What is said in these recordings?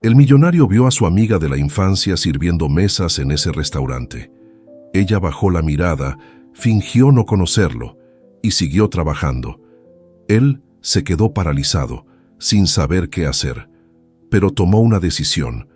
El millonario vio a su amiga de la infancia sirviendo mesas en ese restaurante. Ella bajó la mirada, fingió no conocerlo y siguió trabajando. Él se quedó paralizado, sin saber qué hacer, pero tomó una decisión,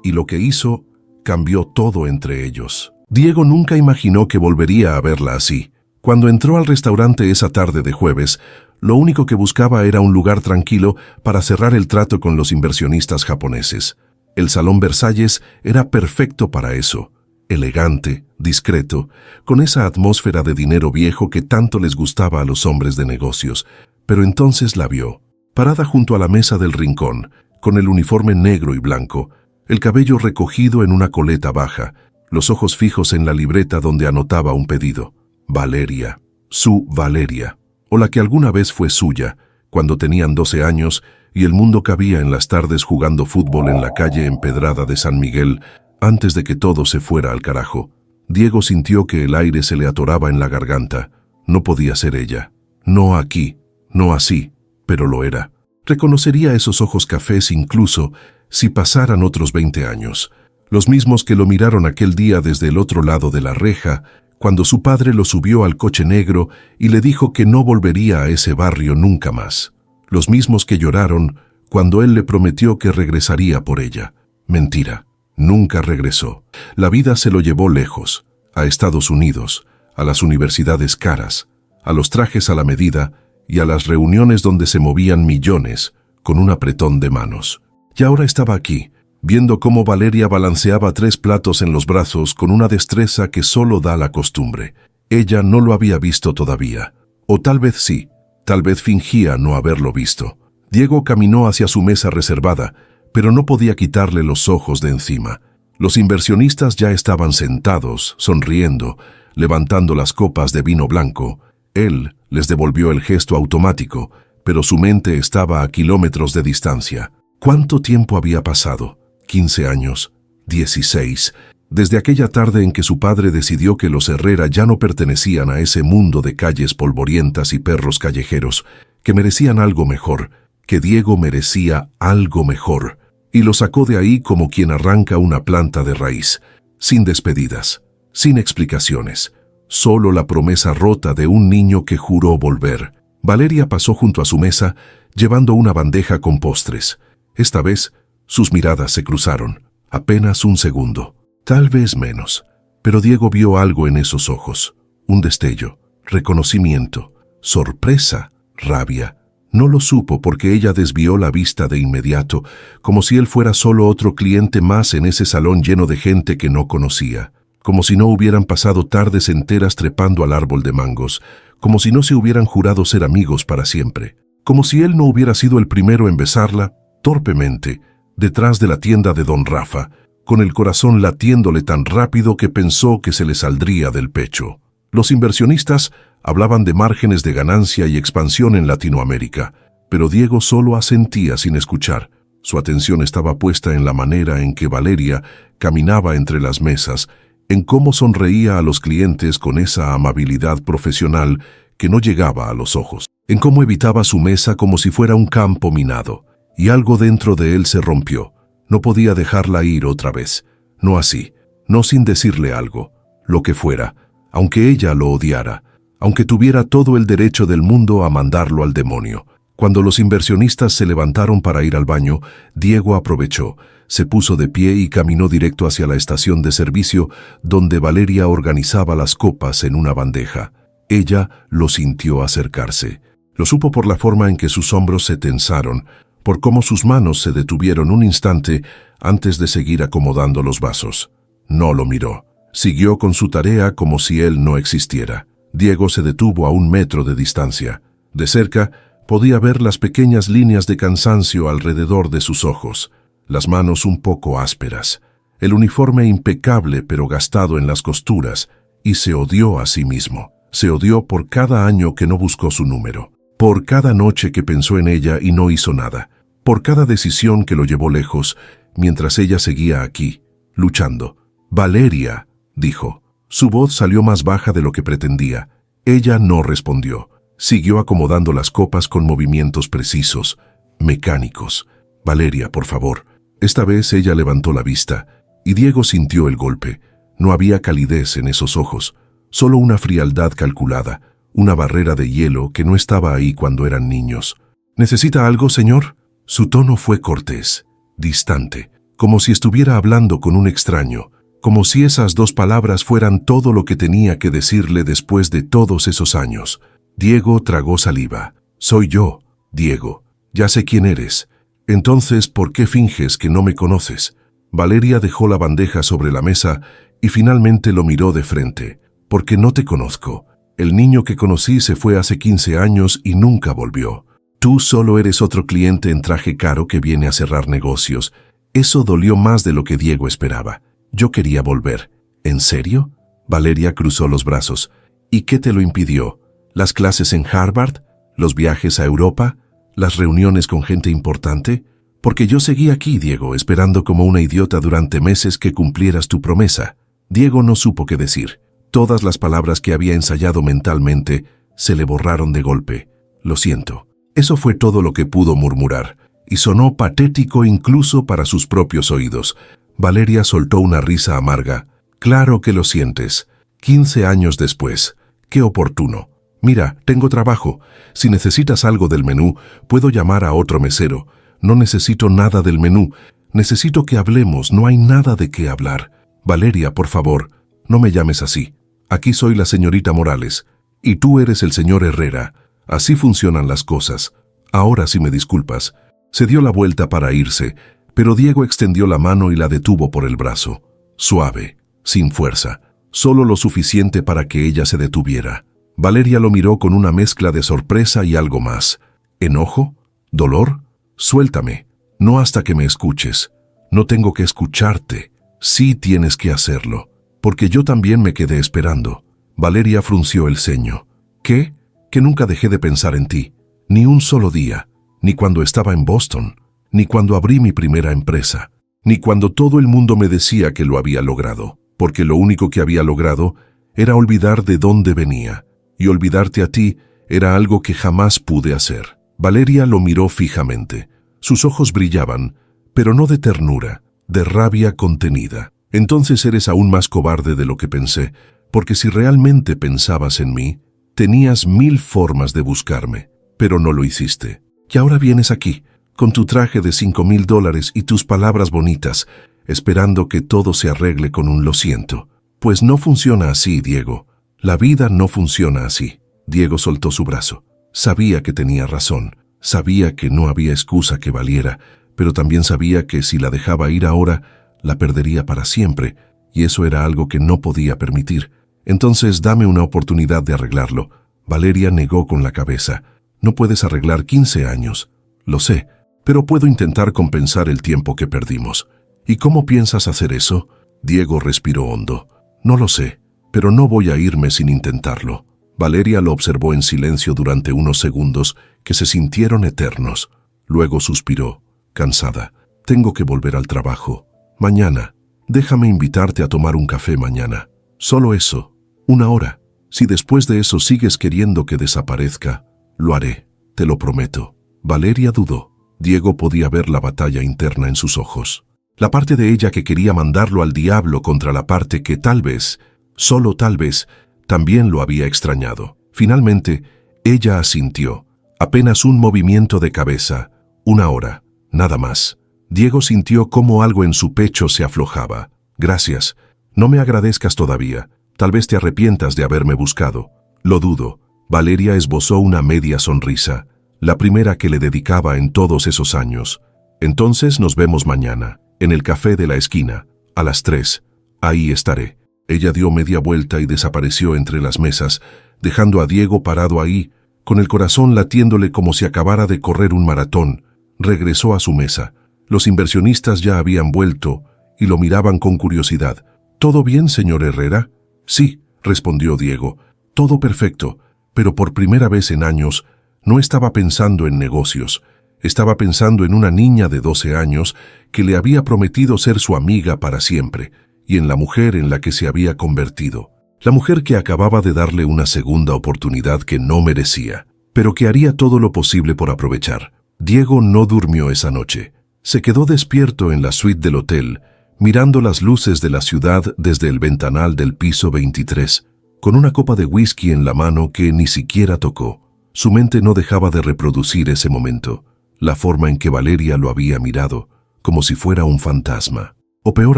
y lo que hizo cambió todo entre ellos. Diego nunca imaginó que volvería a verla así. Cuando entró al restaurante esa tarde de jueves, lo único que buscaba era un lugar tranquilo para cerrar el trato con los inversionistas japoneses. El Salón Versalles era perfecto para eso. Elegante, discreto, con esa atmósfera de dinero viejo que tanto les gustaba a los hombres de negocios. Pero entonces la vio, parada junto a la mesa del rincón, con el uniforme negro y blanco, el cabello recogido en una coleta baja, los ojos fijos en la libreta donde anotaba un pedido. Valeria, su Valeria, o la que alguna vez fue suya, cuando tenían 12 años y el mundo cabía en las tardes jugando fútbol en la calle empedrada de San Miguel, antes de que todo se fuera al carajo. Diego sintió que el aire se le atoraba en la garganta. No podía ser ella. No aquí, no así, pero lo era. Reconocería esos ojos cafés incluso si pasaran otros 20 años. Los mismos que lo miraron aquel día desde el otro lado de la reja, cuando su padre lo subió al coche negro y le dijo que no volvería a ese barrio nunca más. Los mismos que lloraron cuando él le prometió que regresaría por ella. Mentira. Nunca regresó. La vida se lo llevó lejos, a Estados Unidos, a las universidades caras, a los trajes a la medida y a las reuniones donde se movían millones con un apretón de manos. Y ahora estaba aquí, viendo cómo Valeria balanceaba 3 platos en los brazos con una destreza que solo da la costumbre. Ella no lo había visto todavía. O tal vez sí, tal vez fingía no haberlo visto. Diego caminó hacia su mesa reservada, pero no podía quitarle los ojos de encima. Los inversionistas ya estaban sentados, sonriendo, levantando las copas de vino blanco. Él les devolvió el gesto automático, pero su mente estaba a kilómetros de distancia. ¿Cuánto tiempo había pasado? 15 años, 16, desde aquella tarde en que su padre decidió que los Herrera ya no pertenecían a ese mundo de calles polvorientas y perros callejeros, que merecían algo mejor, que Diego merecía algo mejor, y lo sacó de ahí como quien arranca una planta de raíz, sin despedidas, sin explicaciones, solo la promesa rota de un niño que juró volver. Valeria pasó junto a su mesa, llevando una bandeja con postres. Esta vez, sus miradas se cruzaron, apenas un segundo, tal vez menos, pero Diego vio algo en esos ojos, un destello, reconocimiento, sorpresa, rabia. No lo supo porque ella desvió la vista de inmediato, como si él fuera solo otro cliente más en ese salón lleno de gente que no conocía, como si no hubieran pasado tardes enteras trepando al árbol de mangos, como si no se hubieran jurado ser amigos para siempre, como si él no hubiera sido el primero en besarla, torpemente, detrás de la tienda de don Rafa, con el corazón latiéndole tan rápido que pensó que se le saldría del pecho. Los inversionistas hablaban de márgenes de ganancia y expansión en Latinoamérica, pero Diego solo asentía sin escuchar. Su atención estaba puesta en la manera en que Valeria caminaba entre las mesas, en cómo sonreía a los clientes con esa amabilidad profesional que no llegaba a los ojos, en cómo evitaba su mesa como si fuera un campo minado, y algo dentro de él se rompió. No podía dejarla ir otra vez, no así, no sin decirle algo, lo que fuera, aunque ella lo odiara, aunque tuviera todo el derecho del mundo a mandarlo al demonio. Cuando los inversionistas se levantaron para ir al baño, Diego aprovechó, se puso de pie y caminó directo hacia la estación de servicio, donde Valeria organizaba las copas en una bandeja. Ella lo sintió acercarse. Lo supo por la forma en que sus hombros se tensaron, por cómo sus manos se detuvieron un instante antes de seguir acomodando los vasos. No lo miró. Siguió con su tarea como si él no existiera. Diego se detuvo a 1 metro de distancia. De cerca, podía ver las pequeñas líneas de cansancio alrededor de sus ojos, las manos un poco ásperas, el uniforme impecable pero gastado en las costuras, y se odió a sí mismo. Se odió por cada año que no buscó su número, por cada noche que pensó en ella y no hizo nada, por cada decisión que lo llevó lejos, mientras ella seguía aquí, luchando. «Valeria», dijo. Su voz salió más baja de lo que pretendía. Ella no respondió. Siguió acomodando las copas con movimientos precisos, mecánicos. «Valeria, por favor, Esta vez ella levantó la vista, y Diego sintió el golpe. No había calidez en esos ojos, solo una frialdad calculada, una barrera de hielo que no estaba ahí cuando eran niños. ¿Necesita algo, señor? Su tono fue cortés, distante, como si estuviera hablando con un extraño, como si esas dos palabras fueran todo lo que tenía que decirle después de todos esos años. Diego tragó saliva. Soy yo, Diego. Ya sé quién eres. Entonces, ¿por qué finges que no me conoces? Valeria dejó la bandeja sobre la mesa y finalmente lo miró de frente. Porque no te conozco. El niño que conocí se fue hace 15 años y nunca volvió. Tú solo eres otro cliente en traje caro que viene a cerrar negocios. Eso dolió más de lo que Diego esperaba. Yo quería volver. ¿En serio? Valeria cruzó los brazos. ¿Y qué te lo impidió? ¿Las clases en Harvard? ¿Los viajes a Europa? ¿Las reuniones con gente importante? Porque yo seguí aquí, Diego, esperando como una idiota durante meses que cumplieras tu promesa. Diego no supo qué decir. Todas las palabras que había ensayado mentalmente se le borraron de golpe. Lo siento. Eso fue todo lo que pudo murmurar, y sonó patético incluso para sus propios oídos. Valeria soltó una risa amarga. Claro que lo sientes. 15 años después. Qué oportuno. Mira, tengo trabajo. Si necesitas algo del menú, puedo llamar a otro mesero. No necesito nada del menú. Necesito que hablemos. No hay nada de qué hablar. Valeria, por favor, no me llames así. Aquí soy la señorita Morales, y tú eres el señor Herrera. Así funcionan las cosas. Ahora sí me disculpas. Se dio la vuelta para irse, pero Diego extendió la mano y la detuvo por el brazo. Suave, sin fuerza, solo lo suficiente para que ella se detuviera. Valeria lo miró con una mezcla de sorpresa y algo más. ¿Enojo? ¿Dolor? Suéltame. No hasta que me escuches. No tengo que escucharte. Sí tienes que hacerlo. Porque yo también me quedé esperando. Valeria frunció el ceño. ¿Qué? Que nunca dejé de pensar en ti. Ni un solo día. Ni cuando estaba en Boston. Ni cuando abrí mi primera empresa. Ni cuando todo el mundo me decía que lo había logrado. Porque lo único que había logrado era olvidar de dónde venía. Y olvidarte a ti era algo que jamás pude hacer. Valeria lo miró fijamente. Sus ojos brillaban, pero no de ternura, de rabia contenida. Entonces eres aún más cobarde de lo que pensé, porque si realmente pensabas en mí, tenías 1000 formas de buscarme, pero no lo hiciste. Y ahora vienes aquí, con tu traje de $5,000 y tus palabras bonitas, esperando que todo se arregle con un lo siento. Pues no funciona así, Diego. La vida no funciona así. Diego soltó su brazo. Sabía que tenía razón. Sabía que no había excusa que valiera, pero también sabía que si la dejaba ir ahora, la perdería para siempre, y eso era algo que no podía permitir. Entonces dame una oportunidad de arreglarlo. Valeria negó con la cabeza. No puedes arreglar 15 años. Lo sé, pero puedo intentar compensar el tiempo que perdimos. ¿Y cómo piensas hacer eso? Diego respiró hondo. No lo sé, pero no voy a irme sin intentarlo. Valeria lo observó en silencio durante unos segundos que se sintieron eternos. Luego suspiró, cansada. Tengo que volver al trabajo. Mañana. Déjame invitarte a tomar un café mañana. Solo eso. 1 hora. Si después de eso sigues queriendo que desaparezca, lo haré. Te lo prometo. Valeria dudó. Diego podía ver la batalla interna en sus ojos. La parte de ella que quería mandarlo al diablo contra la parte que tal vez, solo tal vez, también lo había extrañado. Finalmente, ella asintió. Apenas un movimiento de cabeza. 1 hora. Nada más. Diego sintió cómo algo en su pecho se aflojaba. Gracias. No me agradezcas todavía. Tal vez te arrepientas de haberme buscado. Lo dudo. Valeria esbozó una media sonrisa, la primera que le dedicaba en todos esos años. Entonces nos vemos mañana, en el café de la esquina, a las 3. Ahí estaré. Ella dio media vuelta y desapareció entre las mesas, dejando a Diego parado ahí, con el corazón latiéndole como si acabara de correr un maratón. Regresó a su mesa. Los inversionistas ya habían vuelto y lo miraban con curiosidad. ¿Todo bien, señor Herrera? Sí, respondió Diego. Todo perfecto, pero por primera vez en años no estaba pensando en negocios. Estaba pensando en una niña de 12 años que le había prometido ser su amiga para siempre, y en la mujer en la que se había convertido. La mujer que acababa de darle una segunda oportunidad que no merecía, pero que haría todo lo posible por aprovechar. Diego no durmió esa noche. Se quedó despierto en la suite del hotel, mirando las luces de la ciudad desde el ventanal del piso 23, con una copa de whisky en la mano que ni siquiera tocó. Su mente no dejaba de reproducir ese momento, la forma en que Valeria lo había mirado, como si fuera un fantasma. O peor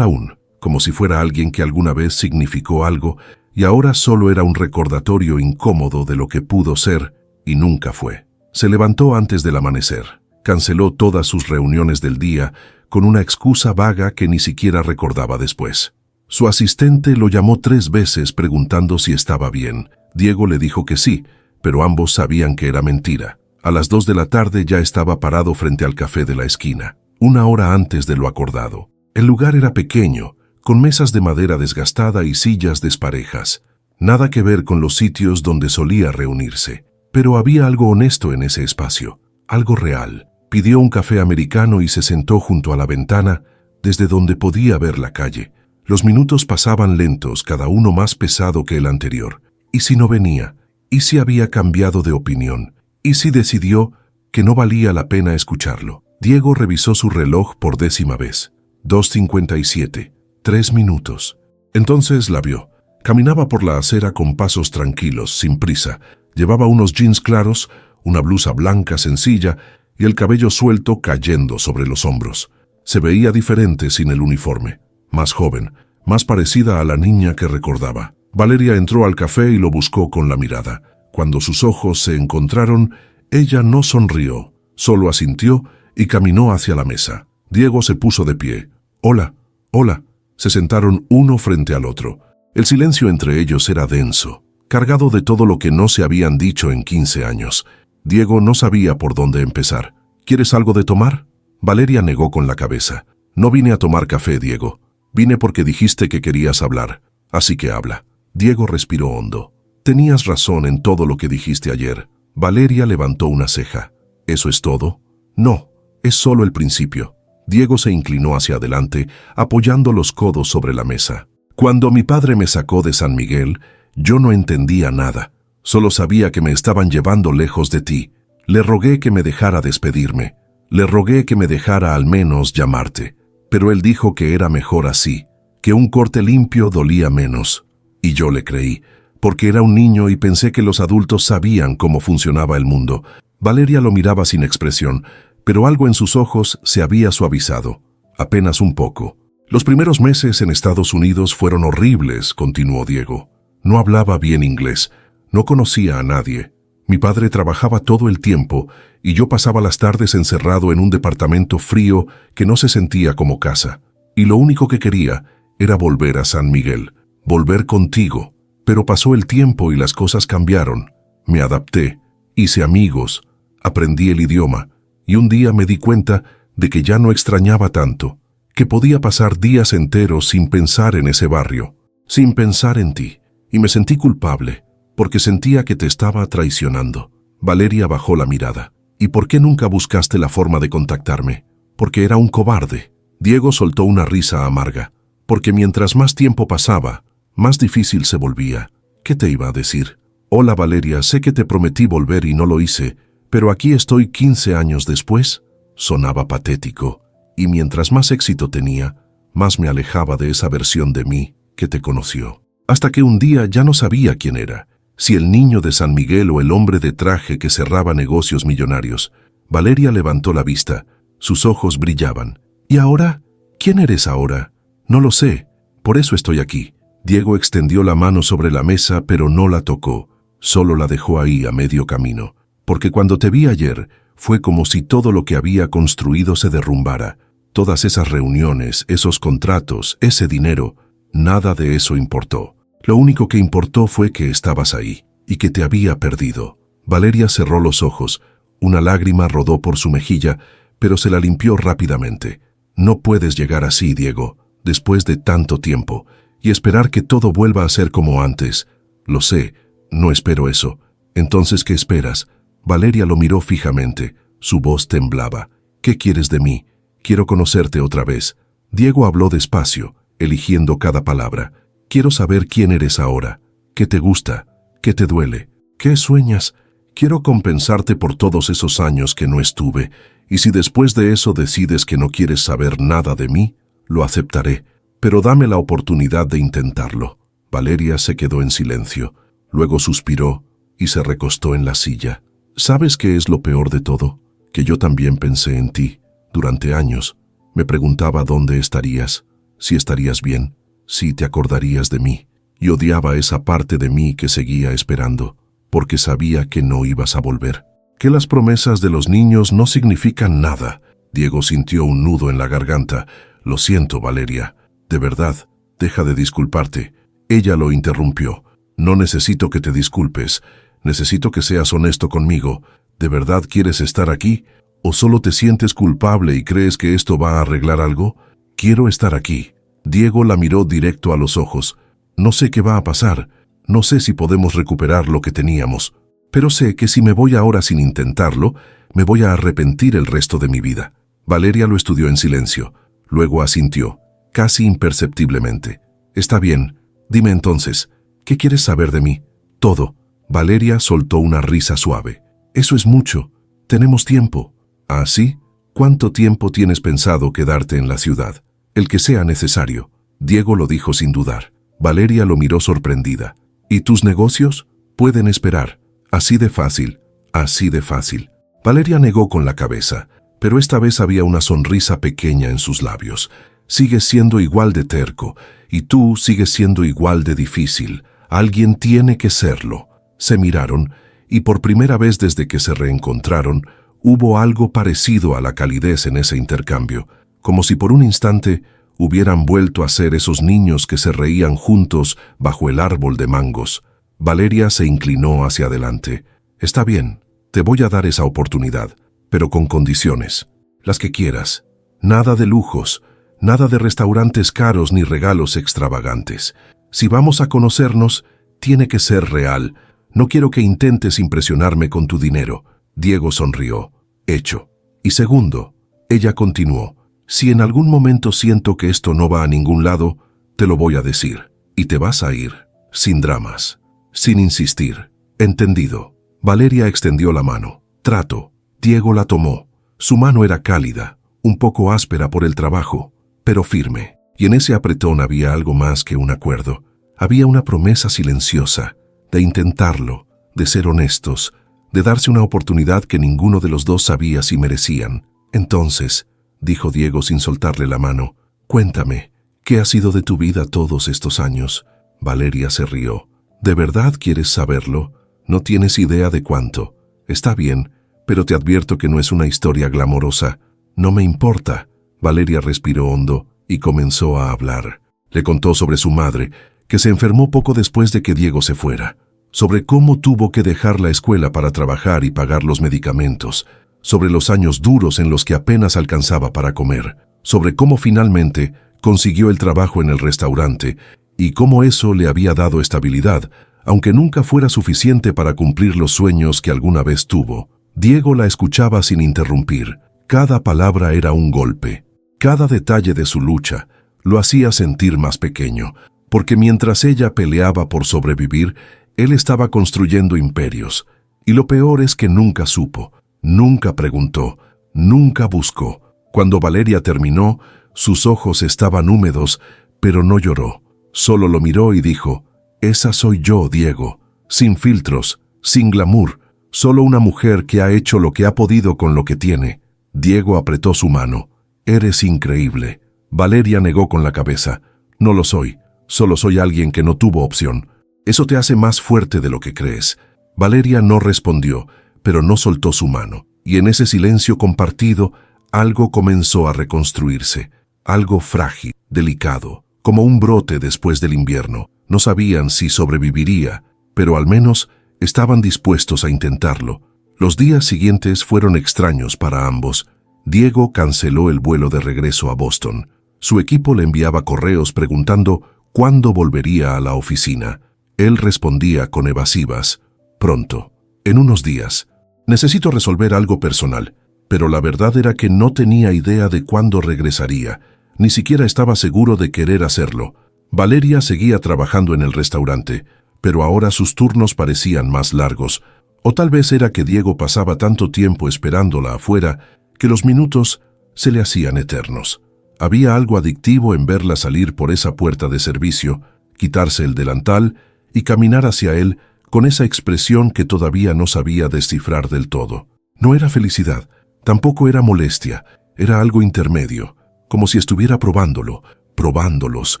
aún, como si fuera alguien que alguna vez significó algo y ahora solo era un recordatorio incómodo de lo que pudo ser y nunca fue. Se levantó antes del amanecer. Canceló todas sus reuniones del día con una excusa vaga que ni siquiera recordaba después. Su asistente lo llamó 3 veces preguntando si estaba bien. Diego le dijo que sí, pero ambos sabían que era mentira. A las 2 de la tarde ya estaba parado frente al café de la esquina, 1 hora antes de lo acordado. El lugar era pequeño, con mesas de madera desgastada y sillas desparejas. Nada que ver con los sitios donde solía reunirse. Pero había algo honesto en ese espacio, algo real. Pidió un café americano y se sentó junto a la ventana, desde donde podía ver la calle. Los minutos pasaban lentos, cada uno más pesado que el anterior. ¿Y si no venía? ¿Y si había cambiado de opinión? ¿Y si decidió que no valía la pena escucharlo? Diego revisó su reloj por 10ª vez. 2:57. 3 minutos. Entonces la vio. Caminaba por la acera con pasos tranquilos, sin prisa. Llevaba unos jeans claros, una blusa blanca sencilla y el cabello suelto cayendo sobre los hombros. Se veía diferente sin el uniforme. Más joven, más parecida a la niña que recordaba. Valeria entró al café y lo buscó con la mirada. Cuando sus ojos se encontraron, ella no sonrió, solo asintió y caminó hacia la mesa. Diego se puso de pie. «Hola, hola». Se sentaron uno frente al otro. El silencio entre ellos era denso, cargado de todo lo que no se habían dicho en 15 años. Diego no sabía por dónde empezar. «¿Quieres algo de tomar?». Valeria negó con la cabeza. «No vine a tomar café, Diego. Vine porque dijiste que querías hablar. Así que habla». Diego respiró hondo. «Tenías razón en todo lo que dijiste ayer». Valeria levantó una ceja. «¿Eso es todo?». «No, es solo el principio». Diego se inclinó hacia adelante, apoyando los codos sobre la mesa. «Cuando mi padre me sacó de San Miguel, yo no entendía nada. Solo sabía que me estaban llevando lejos de ti. Le rogué que me dejara despedirme. Le rogué que me dejara al menos llamarte. Pero él dijo que era mejor así, que un corte limpio dolía menos. Y yo le creí, porque era un niño y pensé que los adultos sabían cómo funcionaba el mundo». Valeria lo miraba sin expresión, pero algo en sus ojos se había suavizado, apenas un poco. «Los primeros meses en Estados Unidos fueron horribles», continuó Diego. «No hablaba bien inglés, no conocía a nadie. Mi padre trabajaba todo el tiempo y yo pasaba las tardes encerrado en un departamento frío que no se sentía como casa. Y lo único que quería era volver a San Miguel, volver contigo. Pero pasó el tiempo y las cosas cambiaron. Me adapté, hice amigos, aprendí el idioma. Y un día me di cuenta de que ya no extrañaba tanto, que podía pasar días enteros sin pensar en ese barrio, sin pensar en ti. Y me sentí culpable, porque sentía que te estaba traicionando». Valeria bajó la mirada. «¿Y por qué nunca buscaste la forma de contactarme?». «Porque era un cobarde». Diego soltó una risa amarga. «Porque mientras más tiempo pasaba, más difícil se volvía». «¿Qué te iba a decir?». «Hola Valeria, sé que te prometí volver y no lo hice, pero aquí estoy 15 años después». Sonaba patético, y mientras más éxito tenía, más me alejaba de esa versión de mí que te conoció. Hasta que un día ya no sabía quién era, si el niño de San Miguel o el hombre de traje que cerraba negocios millonarios. Valeria levantó la vista, sus ojos brillaban. «¿Y ahora? ¿Quién eres ahora?». «No lo sé, por eso estoy aquí». Diego extendió la mano sobre la mesa, pero no la tocó, solo la dejó ahí a medio camino. «Porque cuando te vi ayer, fue como si todo lo que había construido se derrumbara. Todas esas reuniones, esos contratos, ese dinero, nada de eso importó. Lo único que importó fue que estabas ahí y que te había perdido». Valeria cerró los ojos. Una lágrima rodó por su mejilla, pero se la limpió rápidamente. «No puedes llegar así, Diego, después de tanto tiempo, y esperar que todo vuelva a ser como antes. Lo sé, no espero eso. Entonces, ¿qué esperas?». Valeria lo miró fijamente. Su voz temblaba. «¿Qué quieres de mí? Quiero conocerte otra vez». Diego habló despacio, eligiendo cada palabra. «Quiero saber quién eres ahora. ¿Qué te gusta? ¿Qué te duele? ¿Qué sueñas? Quiero compensarte por todos esos años que no estuve Y si después de eso decides que no quieres saber nada de mí, lo aceptaré, pero dame la oportunidad de intentarlo. Valeria se quedó en silencio, luego suspiró y se recostó en la silla. ¿Sabes qué es lo peor de todo? Que yo también pensé en ti. Durante años me preguntaba dónde estarías, si estarías bien, si te acordarías de mí. Y odiaba esa parte de mí que seguía esperando, porque sabía que no ibas a volver. Que las promesas de los niños no significan nada. Diego sintió un nudo en la garganta. Lo siento, Valeria. De verdad, deja de disculparte. Ella lo interrumpió. No necesito que te disculpes. Necesito que seas honesto conmigo. ¿De verdad quieres estar aquí? ¿O solo te sientes culpable y crees que esto va a arreglar algo? Quiero estar aquí. Diego la miró directo a los ojos. No sé qué va a pasar. No sé si podemos recuperar lo que teníamos. Pero sé que si me voy ahora sin intentarlo, me voy a arrepentir el resto de mi vida. Valeria lo estudió en silencio. Luego asintió, casi imperceptiblemente. Está bien. Dime entonces, ¿qué quieres saber de mí? Todo. Valeria soltó una risa suave. Eso es mucho. Tenemos tiempo. ¿Ah, sí? ¿Cuánto tiempo tienes pensado quedarte en la ciudad? El que sea necesario. Diego lo dijo sin dudar. Valeria lo miró sorprendida. ¿Y tus negocios? Pueden esperar. Así de fácil. Así de fácil. Valeria negó con la cabeza, pero esta vez había una sonrisa pequeña en sus labios. Sigues siendo igual de terco, y tú sigues siendo igual de difícil. Alguien tiene que serlo. Se miraron, y por primera vez desde que se reencontraron, hubo algo parecido a la calidez en ese intercambio, como si por un instante hubieran vuelto a ser esos niños que se reían juntos bajo el árbol de mangos. Valeria se inclinó hacia adelante. Está bien, te voy a dar esa oportunidad, pero con condiciones. Las que quieras. Nada de lujos, nada de restaurantes caros ni regalos extravagantes. Si vamos a conocernos, tiene que ser real. No quiero que intentes impresionarme con tu dinero. Diego sonrió. Hecho. Y segundo, ella continuó. Si en algún momento siento que esto no va a ningún lado, te lo voy a decir. Y te vas a ir. Sin dramas. Sin insistir. Entendido. Valeria extendió la mano. Trato. Diego la tomó. Su mano era cálida, un poco áspera por el trabajo, pero firme. Y en ese apretón había algo más que un acuerdo. Había una promesa silenciosa, de intentarlo, de ser honestos, de darse una oportunidad que ninguno de los dos sabía si merecían. Entonces, dijo Diego sin soltarle la mano, cuéntame, ¿qué ha sido de tu vida todos estos años? Valeria se rió. ¿De verdad quieres saberlo? No tienes idea de cuánto. Está bien, pero te advierto que no es una historia glamorosa. No me importa. Valeria respiró hondo y comenzó a hablar. Le contó sobre su madre, que se enfermó poco después de que Diego se fuera, sobre cómo tuvo que dejar la escuela para trabajar y pagar los medicamentos, sobre los años duros en los que apenas alcanzaba para comer, sobre cómo finalmente consiguió el trabajo en el restaurante y cómo eso le había dado estabilidad, aunque nunca fuera suficiente para cumplir los sueños que alguna vez tuvo. Diego la escuchaba sin interrumpir. Cada palabra era un golpe. Cada detalle de su lucha lo hacía sentir más pequeño, porque mientras ella peleaba por sobrevivir, él estaba construyendo imperios. Y lo peor es que nunca supo, nunca preguntó, nunca buscó. Cuando Valeria terminó, sus ojos estaban húmedos, pero no lloró. Solo lo miró y dijo, «Esa soy yo, Diego, sin filtros, sin glamour, solo una mujer que ha hecho lo que ha podido con lo que tiene». Diego apretó su mano. «Eres increíble». Valeria negó con la cabeza. «No lo soy, solo soy alguien que no tuvo opción. Eso te hace más fuerte de lo que crees». Valeria no respondió, pero no soltó su mano. Y en ese silencio compartido, algo comenzó a reconstruirse. Algo frágil, delicado, como un brote después del invierno. No sabían si sobreviviría, pero al menos estaban dispuestos a intentarlo. Los días siguientes fueron extraños para ambos. Diego canceló el vuelo de regreso a Boston. Su equipo le enviaba correos preguntando cuándo volvería a la oficina. Él respondía con evasivas. «Pronto, en unos días. Necesito resolver algo personal». Pero la verdad era que no tenía idea de cuándo regresaría. Ni siquiera estaba seguro de querer hacerlo. Valeria seguía trabajando en el restaurante, pero ahora sus turnos parecían más largos. O tal vez era que Diego pasaba tanto tiempo esperándola afuera que los minutos se le hacían eternos. Había algo adictivo en verla salir por esa puerta de servicio, quitarse el delantal y caminar hacia él con esa expresión que todavía no sabía descifrar del todo. No era felicidad, tampoco era molestia, era algo intermedio, como si estuviera probándolos.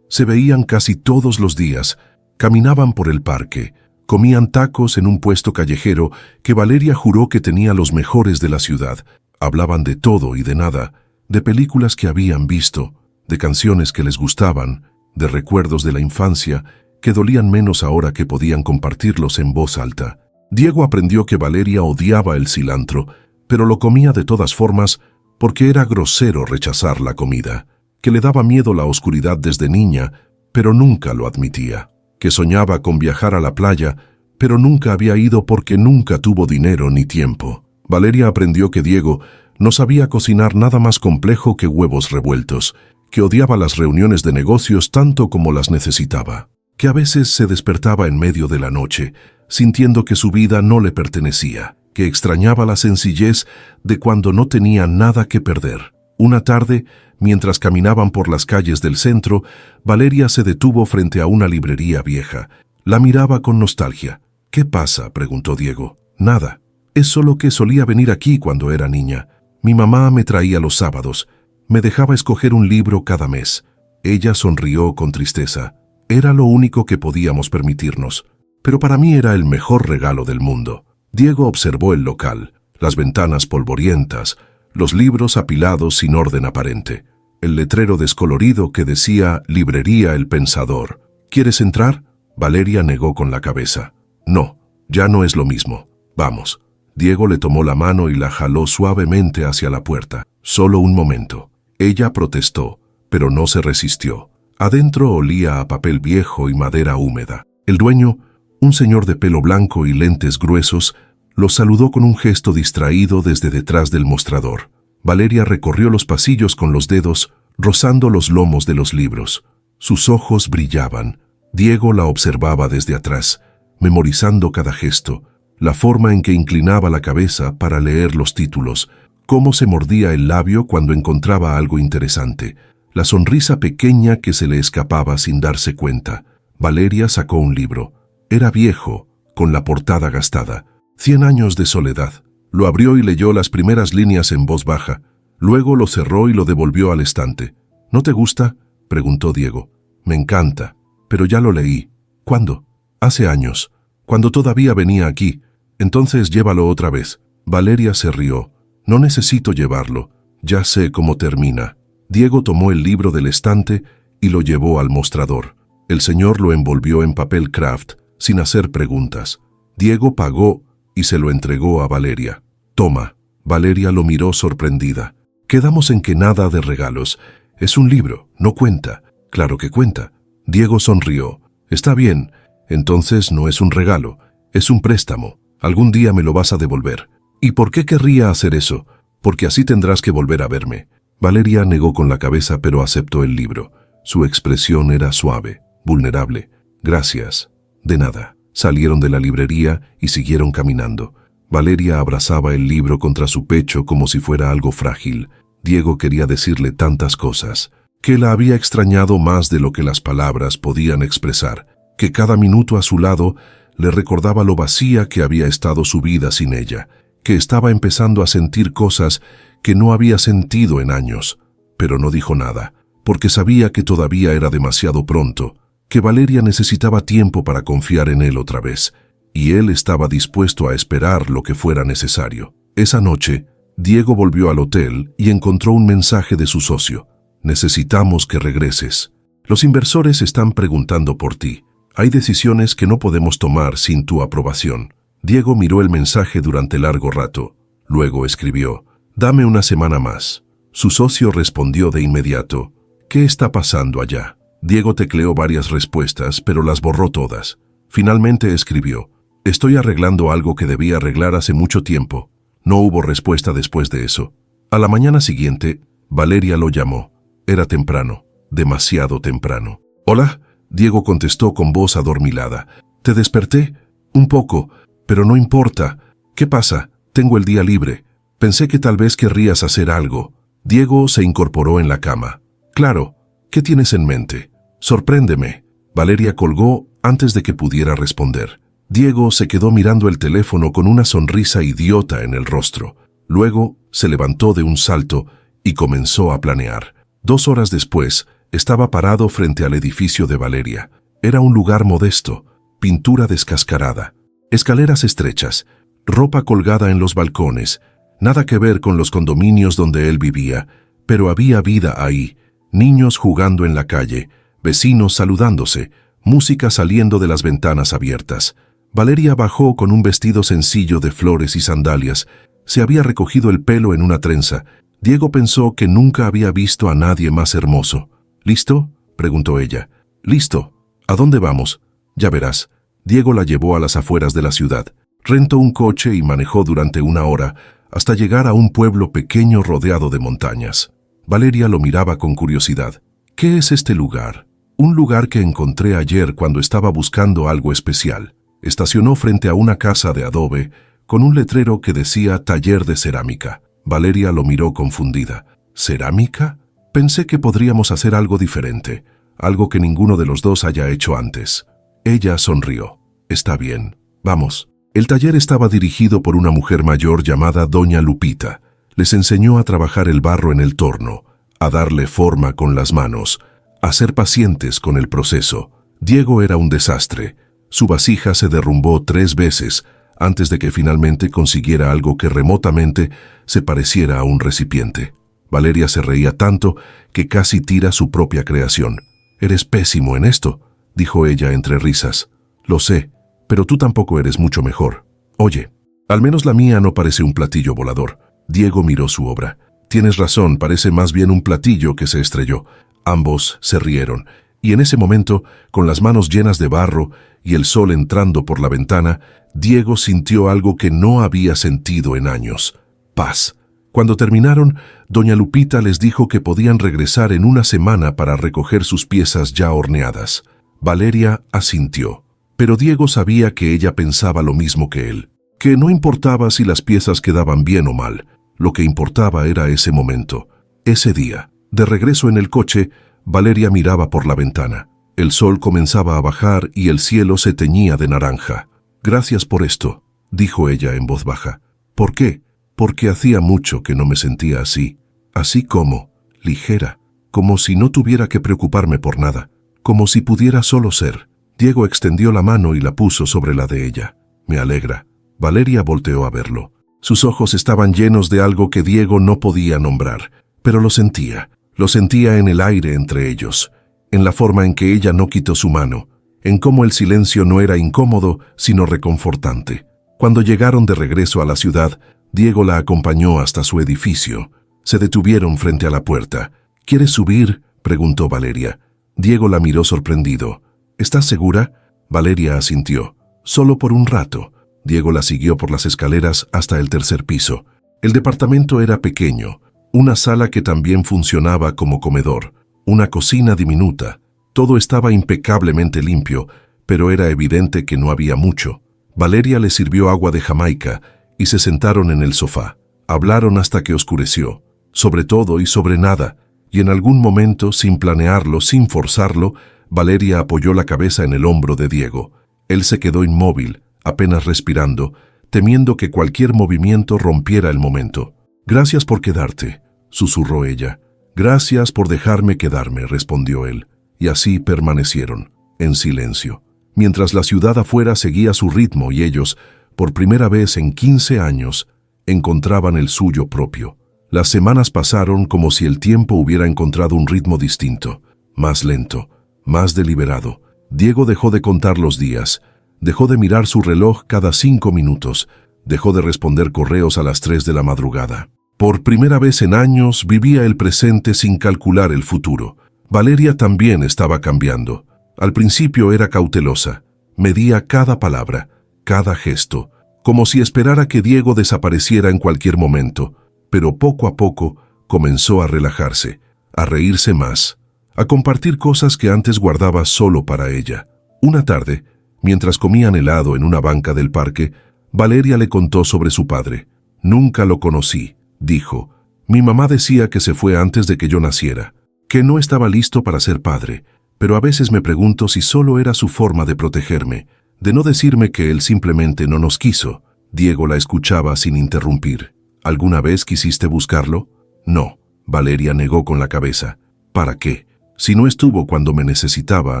Se veían casi todos los días, caminaban por el parque, comían tacos en un puesto callejero que Valeria juró que tenía los mejores de la ciudad. Hablaban de todo y de nada, de películas que habían visto, de canciones que les gustaban, de recuerdos de la infancia que dolían menos ahora que podían compartirlos en voz alta. Diego aprendió que Valeria odiaba el cilantro, pero lo comía de todas formas porque era grosero rechazar la comida, que le daba miedo la oscuridad desde niña, pero nunca lo admitía, que soñaba con viajar a la playa, pero nunca había ido porque nunca tuvo dinero ni tiempo. Valeria aprendió que Diego no sabía cocinar nada más complejo que huevos revueltos, que odiaba las reuniones de negocios tanto como las necesitaba, que a veces se despertaba en medio de la noche, sintiendo que su vida no le pertenecía, que extrañaba la sencillez de cuando no tenía nada que perder. Una tarde, mientras caminaban por las calles del centro, Valeria se detuvo frente a una librería vieja. La miraba con nostalgia. «¿Qué pasa?», preguntó Diego. «Nada. Es solo que solía venir aquí cuando era niña. Mi mamá me traía los sábados. Me dejaba escoger un libro cada mes». Ella sonrió con tristeza. Era lo único que podíamos permitirnos. Pero para mí era el mejor regalo del mundo. Diego observó el local, las ventanas polvorientas, los libros apilados sin orden aparente, el letrero descolorido que decía «Librería El Pensador». «¿Quieres entrar?». Valeria negó con la cabeza. «No, ya no es lo mismo. Vamos». Diego le tomó la mano y la jaló suavemente hacia la puerta. «Solo un momento». Ella protestó, pero no se resistió. Adentro olía a papel viejo y madera húmeda. El dueño, un señor de pelo blanco y lentes gruesos, los saludó con un gesto distraído desde detrás del mostrador. Valeria recorrió los pasillos con los dedos, rozando los lomos de los libros. Sus ojos brillaban. Diego la observaba desde atrás, memorizando cada gesto, la forma en que inclinaba la cabeza para leer los títulos, cómo se mordía el labio cuando encontraba algo interesante, la sonrisa pequeña que se le escapaba sin darse cuenta. Valeria sacó un libro. Era viejo, con la portada gastada. 100 años de soledad. Lo abrió y leyó las primeras líneas en voz baja. Luego lo cerró y lo devolvió al estante. «¿No te gusta?», preguntó Diego. «Me encanta, pero ya lo leí». «¿Cuándo?». «Hace años, cuando todavía venía aquí. Entonces llévalo otra vez». Valeria se rió. «No necesito llevarlo. Ya sé cómo termina». Diego tomó el libro del estante y lo llevó al mostrador. El señor lo envolvió en papel craft, sin hacer preguntas. Diego pagó y se lo entregó a Valeria. «Toma». Valeria lo miró sorprendida. «Quedamos en que nada de regalos. Es un libro, no cuenta». «Claro que cuenta». Diego sonrió. «Está bien, entonces no es un regalo, es un préstamo. Algún día me lo vas a devolver». «¿Y por qué querría hacer eso?». «Porque así tendrás que volver a verme». Valeria negó con la cabeza, pero aceptó el libro. Su expresión era suave, vulnerable. «Gracias». «De nada». Salieron de la librería y siguieron caminando. Valeria abrazaba el libro contra su pecho como si fuera algo frágil. Diego quería decirle tantas cosas, que la había extrañado más de lo que las palabras podían expresar, que cada minuto a su lado le recordaba lo vacía que había estado su vida sin ella, que estaba empezando a sentir cosas que no había sentido en años. Pero no dijo nada, porque sabía que todavía era demasiado pronto, que Valeria necesitaba tiempo para confiar en él otra vez, y él estaba dispuesto a esperar lo que fuera necesario. Esa noche, Diego volvió al hotel y encontró un mensaje de su socio. «Necesitamos que regreses. Los inversores están preguntando por ti. Hay decisiones que no podemos tomar sin tu aprobación». Diego miró el mensaje durante largo rato. Luego escribió: «Dame una semana más». Su socio respondió de inmediato: «¿Qué está pasando allá?». Diego tecleó varias respuestas, pero las borró todas. Finalmente escribió: «Estoy arreglando algo que debía arreglar hace mucho tiempo». No hubo respuesta después de eso. A la mañana siguiente, Valeria lo llamó. Era temprano, demasiado temprano. «Hola», Diego contestó con voz adormilada. «¿Te desperté?». «Un poco, pero no importa. ¿Qué pasa? Tengo el día libre». Pensé que tal vez querrías hacer algo. Diego se incorporó en la cama. Claro, ¿qué tienes en mente? Sorpréndeme. Valeria colgó antes de que pudiera responder. Diego se quedó mirando el teléfono con una sonrisa idiota en el rostro. Luego se levantó de un salto y comenzó a planear. 2 horas después, estaba parado frente al edificio de Valeria. Era un lugar modesto, pintura descascarada, escaleras estrechas, ropa colgada en los balcones. Nada que ver con los condominios donde él vivía, pero había vida ahí. Niños jugando en la calle, vecinos saludándose, música saliendo de las ventanas abiertas. Valeria bajó con un vestido sencillo de flores y sandalias. Se había recogido el pelo en una trenza. Diego pensó que nunca había visto a nadie más hermoso. ¿Listo?, preguntó ella. «Listo. ¿A dónde vamos?» «Ya verás». Diego la llevó a las afueras de la ciudad. Rentó un coche y manejó durante 1 hora hasta llegar a un pueblo pequeño rodeado de montañas. Valeria lo miraba con curiosidad. «¿Qué es este lugar?» «Un lugar que encontré ayer cuando estaba buscando algo especial». Estacionó frente a una casa de adobe con un letrero que decía «Taller de cerámica». Valeria lo miró confundida. «¿Cerámica? Pensé que podríamos hacer algo diferente, algo que ninguno de los dos haya hecho antes». Ella sonrió. «Está bien, vamos». El taller estaba dirigido por una mujer mayor llamada Doña Lupita. Les enseñó a trabajar el barro en el torno, a darle forma con las manos, a ser pacientes con el proceso. Diego era un desastre. Su vasija se derrumbó 3 veces antes de que finalmente consiguiera algo que remotamente se pareciera a un recipiente. Valeria se reía tanto que casi tira su propia creación. «Eres pésimo en esto», dijo ella entre risas. «Lo sé, pero tú tampoco eres mucho mejor. Oye, al menos la mía no parece un platillo volador». Diego miró su obra. «Tienes razón, parece más bien un platillo que se estrelló». Ambos se rieron, y en ese momento, con las manos llenas de barro y el sol entrando por la ventana, Diego sintió algo que no había sentido en años: paz. Cuando terminaron, Doña Lupita les dijo que podían regresar en 1 semana para recoger sus piezas ya horneadas. Valeria asintió, pero Diego sabía que ella pensaba lo mismo que él, que no importaba si las piezas quedaban bien o mal, lo que importaba era ese momento, ese día. De regreso en el coche, Valeria miraba por la ventana. El sol comenzaba a bajar y el cielo se teñía de naranja. «Gracias por esto», dijo ella en voz baja. «¿Por qué?» «Porque hacía mucho que no me sentía así. Así como, ligera, como si no tuviera que preocuparme por nada, como si pudiera solo ser». Diego extendió la mano y la puso sobre la de ella. «Me alegra». Valeria volteó a verlo. Sus ojos estaban llenos de algo que Diego no podía nombrar, pero lo sentía en el aire entre ellos, en la forma en que ella no quitó su mano, en cómo el silencio no era incómodo, sino reconfortante. Cuando llegaron de regreso a la ciudad, Diego la acompañó hasta su edificio. Se detuvieron frente a la puerta. «¿Quieres subir?», preguntó Valeria. Diego la miró sorprendido. «¿Estás segura?». Valeria asintió. «Solo por un rato». Diego la siguió por las escaleras hasta el 3er piso. El departamento era pequeño, una sala que también funcionaba como comedor, una cocina diminuta. Todo estaba impecablemente limpio, pero era evidente que no había mucho. Valeria le sirvió agua de Jamaica y se sentaron en el sofá. Hablaron hasta que oscureció, sobre todo y sobre nada, y en algún momento, sin planearlo, sin forzarlo, Valeria apoyó la cabeza en el hombro de Diego. Él se quedó inmóvil, apenas respirando, temiendo que cualquier movimiento rompiera el momento. «Gracias por quedarte», susurró ella. «Gracias por dejarme quedarme», respondió él, y así permanecieron, en silencio, mientras la ciudad afuera seguía su ritmo y ellos, por primera vez en 15 años, encontraban el suyo propio. Las semanas pasaron como si el tiempo hubiera encontrado un ritmo distinto, más lento, más deliberado. Diego dejó de contar los días, dejó de mirar su reloj cada 5 minutos, dejó de responder correos a las 3 de la madrugada. Por primera vez en años vivía el presente sin calcular el futuro. Valeria también estaba cambiando. Al principio era cautelosa, medía cada palabra, cada gesto, como si esperara que Diego desapareciera en cualquier momento, pero poco a poco comenzó a relajarse, a reírse más, a compartir cosas que antes guardaba solo para ella. Una tarde, mientras comían helado en una banca del parque, Valeria le contó sobre su padre. Nunca lo conocí, dijo. Mi mamá decía que se fue antes de que yo naciera, que no estaba listo para ser padre, pero a veces me pregunto si solo era su forma de protegerme, de no decirme que él simplemente no nos quiso. Diego la escuchaba sin interrumpir. ¿Alguna vez quisiste buscarlo? No, Valeria negó con la cabeza. ¿Para qué? Si no estuvo cuando me necesitaba,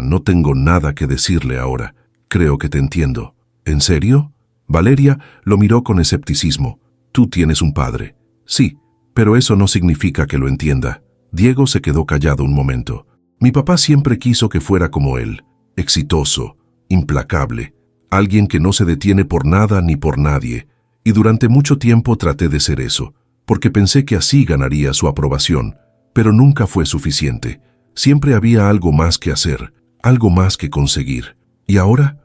no tengo nada que decirle ahora. Creo que te entiendo. ¿En serio? Valeria lo miró con escepticismo. Tú tienes un padre. Sí, pero eso no significa que lo entienda. Diego se quedó callado un momento. Mi papá siempre quiso que fuera como él, exitoso, implacable, alguien que no se detiene por nada ni por nadie, y durante mucho tiempo traté de ser eso, porque pensé que así ganaría su aprobación, pero nunca fue suficiente. Siempre había algo más que hacer, algo más que conseguir. Y ahora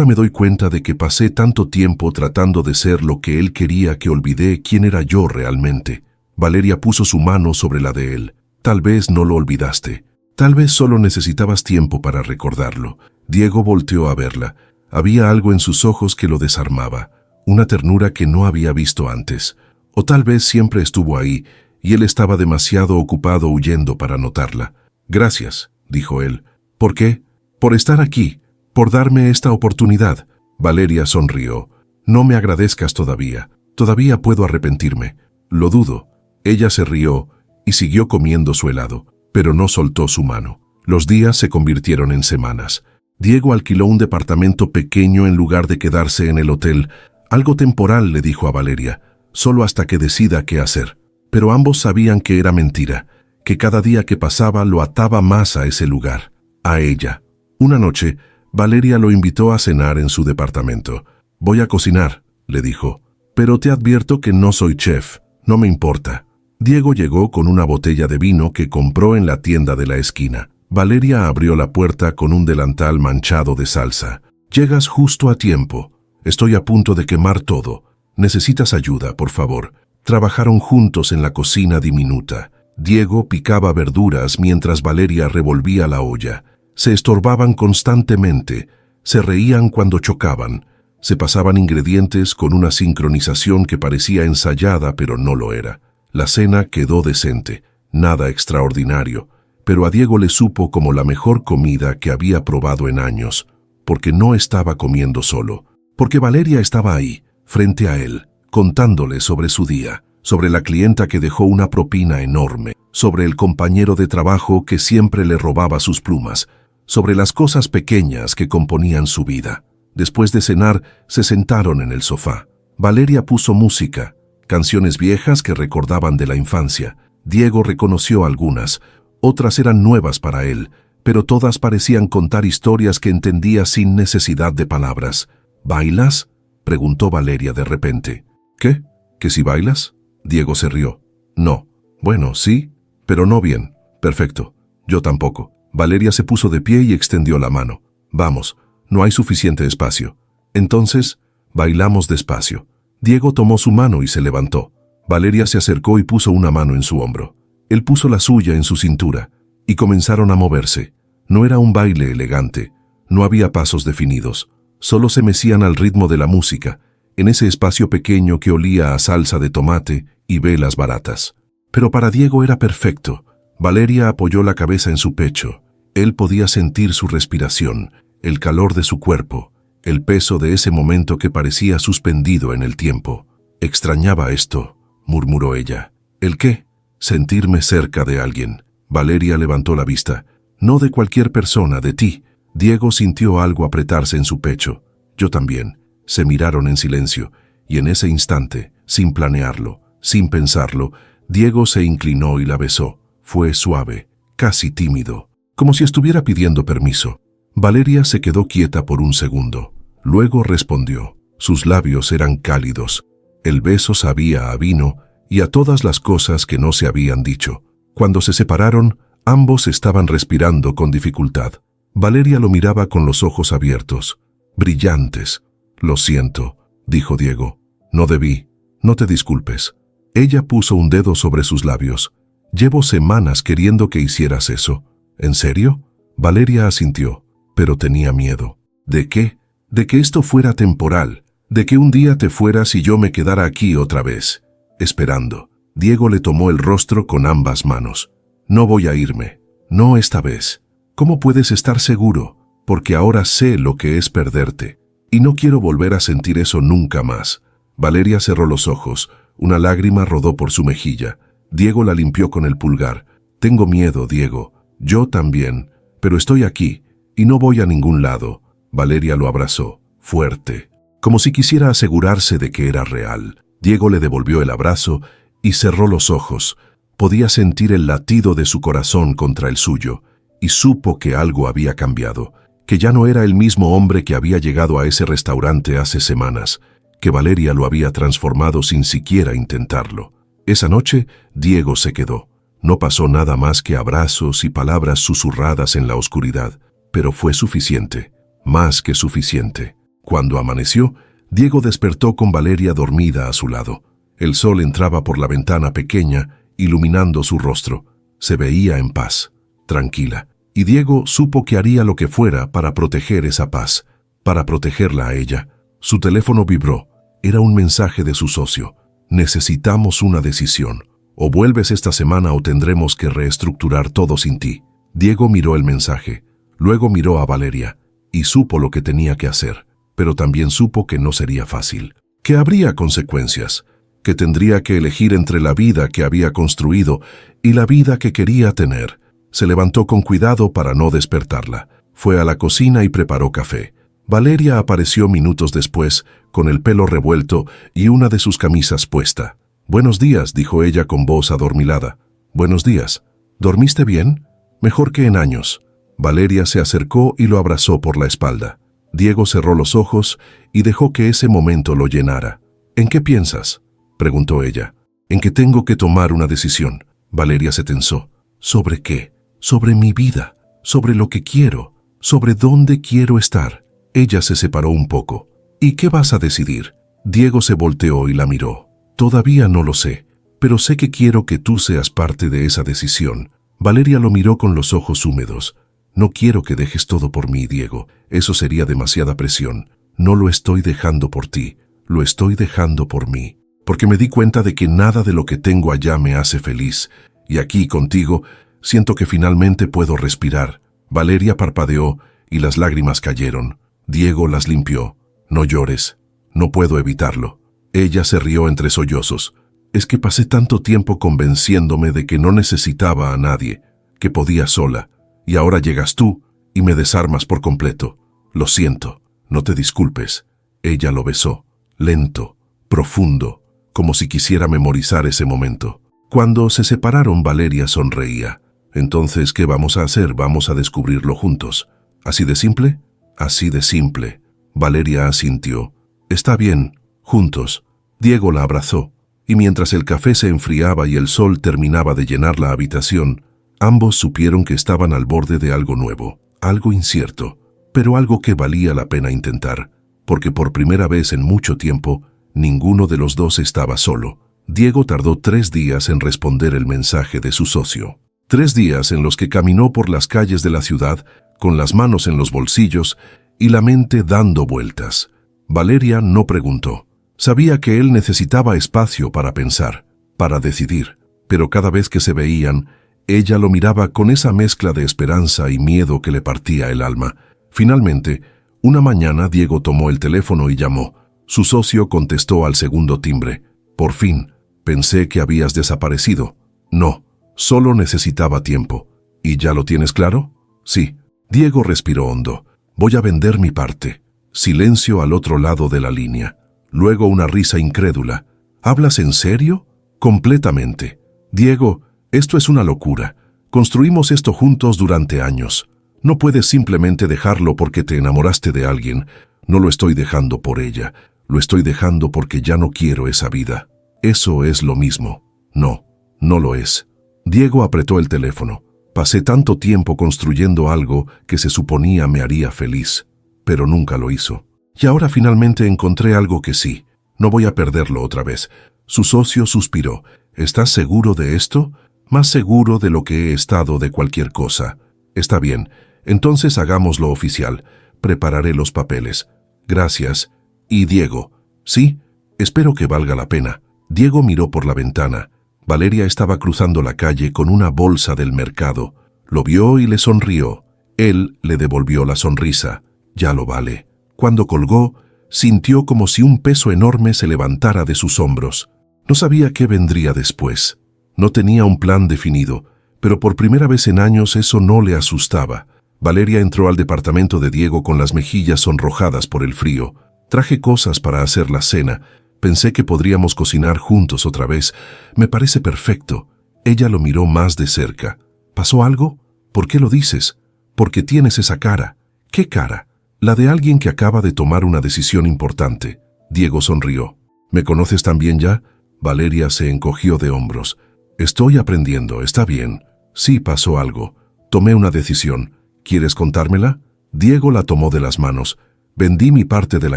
me doy cuenta de que pasé tanto tiempo tratando de ser lo que él quería que olvidé quién era yo realmente. Valeria puso su mano sobre la de él. Tal vez no lo olvidaste. Tal vez solo necesitabas tiempo para recordarlo. Diego volteó a verla. Había algo en sus ojos que lo desarmaba, una ternura que no había visto antes. O tal vez siempre estuvo ahí, y él estaba demasiado ocupado huyendo para notarla. Gracias, dijo él. ¿Por qué? Por estar aquí, por darme esta oportunidad. Valeria sonrió. No me agradezcas todavía. Todavía puedo arrepentirme. Lo dudo. Ella se rió y siguió comiendo su helado, pero no soltó su mano. Los días se convirtieron en semanas. Diego alquiló un departamento pequeño en lugar de quedarse en el hotel. Algo temporal, le dijo a Valeria, solo hasta que decida qué hacer. Pero ambos sabían que era mentira, que cada día que pasaba lo ataba más a ese lugar, a ella. Una noche, Valeria lo invitó a cenar en su departamento. Voy a cocinar, le dijo, pero te advierto que no soy chef, no me importa. Diego llegó con una botella de vino que compró en la tienda de la esquina. Valeria abrió la puerta con un delantal manchado de salsa. Llegas justo a tiempo. Estoy a punto de quemar todo. Necesitas ayuda, por favor. Trabajaron juntos en la cocina diminuta. Diego picaba verduras mientras Valeria revolvía la olla. Se estorbaban constantemente. Se reían cuando chocaban. Se pasaban ingredientes con una sincronización que parecía ensayada, pero no lo era. La cena quedó decente, nada extraordinario, pero a Diego le supo como la mejor comida que había probado en años, porque no estaba comiendo solo, porque Valeria estaba ahí, frente a él, contándole sobre su día, sobre la clienta que dejó una propina enorme, sobre el compañero de trabajo que siempre le robaba sus plumas, sobre las cosas pequeñas que componían su vida. Después de cenar, se sentaron en el sofá. Valeria puso música, canciones viejas que recordaban de la infancia. Diego reconoció algunas, otras eran nuevas para él, pero todas parecían contar historias que entendía sin necesidad de palabras. ¿Bailas?, preguntó Valeria de repente. ¿Qué? ¿Que si bailas? Diego se rió. No. Bueno, sí, pero no bien. Perfecto. Yo tampoco. Valeria se puso de pie y extendió la mano. Vamos, no hay suficiente espacio. Entonces, bailamos despacio. Diego tomó su mano y se levantó. Valeria se acercó y puso una mano en su hombro. Él puso la suya en su cintura, y comenzaron a moverse. No era un baile elegante, no había pasos definidos, solo se mecían al ritmo de la música, en ese espacio pequeño que olía a salsa de tomate y velas baratas. Pero para Diego era perfecto. Valeria apoyó la cabeza en su pecho. Él podía sentir su respiración, el calor de su cuerpo, el peso de ese momento que parecía suspendido en el tiempo. Extrañaba esto, murmuró ella. ¿El qué? Sentirme cerca de alguien. Valeria levantó la vista. No de cualquier persona, de ti. Diego sintió algo apretarse en su pecho. Yo también. Se miraron en silencio, y en ese instante, sin planearlo, sin pensarlo, Diego se inclinó y la besó. Fue suave, casi tímido, como si estuviera pidiendo permiso. Valeria se quedó quieta por un segundo. Luego respondió. Sus labios eran cálidos. El beso sabía a vino y a todas las cosas que no se habían dicho. Cuando se separaron, ambos estaban respirando con dificultad. Valeria lo miraba con los ojos abiertos, brillantes. Lo siento, dijo Diego. No debí. No te disculpes. Ella puso un dedo sobre sus labios. Llevo semanas queriendo que hicieras eso. ¿En serio? Valeria asintió, pero tenía miedo. ¿De qué? De que esto fuera temporal, de que un día te fueras y yo me quedara aquí otra vez. esperando. Diego le tomó el rostro con ambas manos. No voy a irme. No esta vez. ¿Cómo puedes estar seguro? Porque ahora sé lo que es perderte. Y no quiero volver a sentir eso nunca más. Valeria cerró los ojos. Una lágrima rodó por su mejilla. Diego la limpió con el pulgar. Tengo miedo, Diego. Yo también. Pero estoy aquí. Y no voy a ningún lado. Valeria lo abrazó, fuerte, como si quisiera asegurarse de que era real. Diego le devolvió el abrazo y cerró los ojos. Podía sentir el latido de su corazón contra el suyo, y supo que algo había cambiado, que ya no era el mismo hombre que había llegado a ese restaurante hace semanas, que Valeria lo había transformado sin siquiera intentarlo. Esa noche, Diego se quedó. No pasó nada más que abrazos y palabras susurradas en la oscuridad, pero fue suficiente, más que suficiente. Cuando amaneció, Diego despertó con Valeria dormida a su lado. El sol entraba por la ventana pequeña, iluminando su rostro. Se veía en paz, tranquila, y Diego supo que haría lo que fuera para proteger esa paz, para protegerla a ella. Su teléfono vibró. Era un mensaje de su socio. Necesitamos una decisión. O vuelves esta semana o tendremos que reestructurar todo sin ti. Diego miró el mensaje. Luego miró a Valeria y supo lo que tenía que hacer, pero también supo que no sería fácil, que habría consecuencias, que tendría que elegir entre la vida que había construido y la vida que quería tener. Se levantó con cuidado para no despertarla. Fue a la cocina y preparó café. Valeria apareció minutos después, con el pelo revuelto y una de sus camisas puesta. «Buenos días», dijo ella con voz adormilada. «Buenos días. ¿Dormiste bien? Mejor que en años». Valeria se acercó y lo abrazó por la espalda. Diego cerró los ojos y dejó que ese momento lo llenara. «¿En qué piensas?», preguntó ella. «En que tengo que tomar una decisión». Valeria se tensó. «¿Sobre qué? Sobre mi vida, sobre lo que quiero, sobre dónde quiero estar». Ella se separó un poco. «¿Y qué vas a decidir?». Diego se volteó y la miró. «Todavía no lo sé, pero sé que quiero que tú seas parte de esa decisión». Valeria lo miró con los ojos húmedos. «No quiero que dejes todo por mí, Diego. Eso sería demasiada presión. No lo estoy dejando por ti, lo estoy dejando por mí. Porque me di cuenta de que nada de lo que tengo allá me hace feliz. Y aquí, contigo, siento que finalmente puedo respirar». Valeria parpadeó y las lágrimas cayeron. Diego las limpió. «No llores. No puedo evitarlo». Ella se rió entre sollozos. «Es que pasé tanto tiempo convenciéndome de que no necesitaba a nadie, que podía sola. Y ahora llegas tú y me desarmas por completo. Lo siento, no te disculpes». Ella lo besó, lento, profundo, como si quisiera memorizar ese momento. Cuando se separaron, Valeria sonreía. «Entonces, ¿qué vamos a hacer? Vamos a descubrirlo juntos». «¿Así de simple?». «Así de simple». Valeria asintió. «Está bien, juntos». Diego la abrazó, y mientras el café se enfriaba y el sol terminaba de llenar la habitación, ambos supieron que estaban al borde de algo nuevo, algo incierto, pero algo que valía la pena intentar, porque por primera vez en mucho tiempo, ninguno de los dos estaba solo. Diego tardó 3 días en responder el mensaje de su socio. 3 días en los que caminó por las calles de la ciudad, con las manos en los bolsillos y la mente dando vueltas. Valeria no preguntó. Sabía que él necesitaba espacio para pensar, para decidir, pero cada vez que se veían, ella lo miraba con esa mezcla de esperanza y miedo que le partía el alma. Finalmente, una mañana Diego tomó el teléfono y llamó. Su socio contestó al segundo timbre. «Por fin, pensé que habías desaparecido». «No, solo necesitaba tiempo». «¿Y ya lo tienes claro?». «Sí». Diego respiró hondo. «Voy a vender mi parte». Silencio al otro lado de la línea. Luego una risa incrédula. «¿Hablas en serio?». «Completamente». «Diego, esto es una locura. Construimos esto juntos durante años. No puedes simplemente dejarlo porque te enamoraste de alguien. No lo estoy dejando por ella. Lo estoy dejando porque ya no quiero esa vida». «Eso es lo mismo». «No, no lo es». Diego apretó el teléfono. «Pasé tanto tiempo construyendo algo que se suponía me haría feliz, pero nunca lo hizo. Y ahora finalmente encontré algo que sí. No voy a perderlo otra vez». Su socio suspiró. «¿Estás seguro de esto?». «Más seguro de lo que he estado de cualquier cosa». «Está bien, entonces hagámoslo oficial. Prepararé los papeles». «Gracias». «Y Diego». «Sí, espero que valga la pena». Diego miró por la ventana. Valeria estaba cruzando la calle con una bolsa del mercado. Lo vio y le sonrió. Él le devolvió la sonrisa. Ya lo vale. Cuando colgó, sintió como si un peso enorme se levantara de sus hombros. No sabía qué vendría después. No tenía un plan definido, pero por primera vez en años eso no le asustaba. Valeria entró al departamento de Diego con las mejillas sonrojadas por el frío. Traje cosas para hacer la cena. Pensé que podríamos cocinar juntos otra vez. Me parece perfecto. Ella lo miró más de cerca. ¿Pasó algo? ¿Por qué lo dices? Porque tienes esa cara. ¿Qué cara? La de alguien que acaba de tomar una decisión importante. Diego sonrió. ¿Me conoces también ya? Valeria se encogió de hombros. Estoy aprendiendo, está bien. Sí, pasó algo. Tomé una decisión. ¿Quieres contármela? Diego la tomó de las manos. Vendí mi parte de la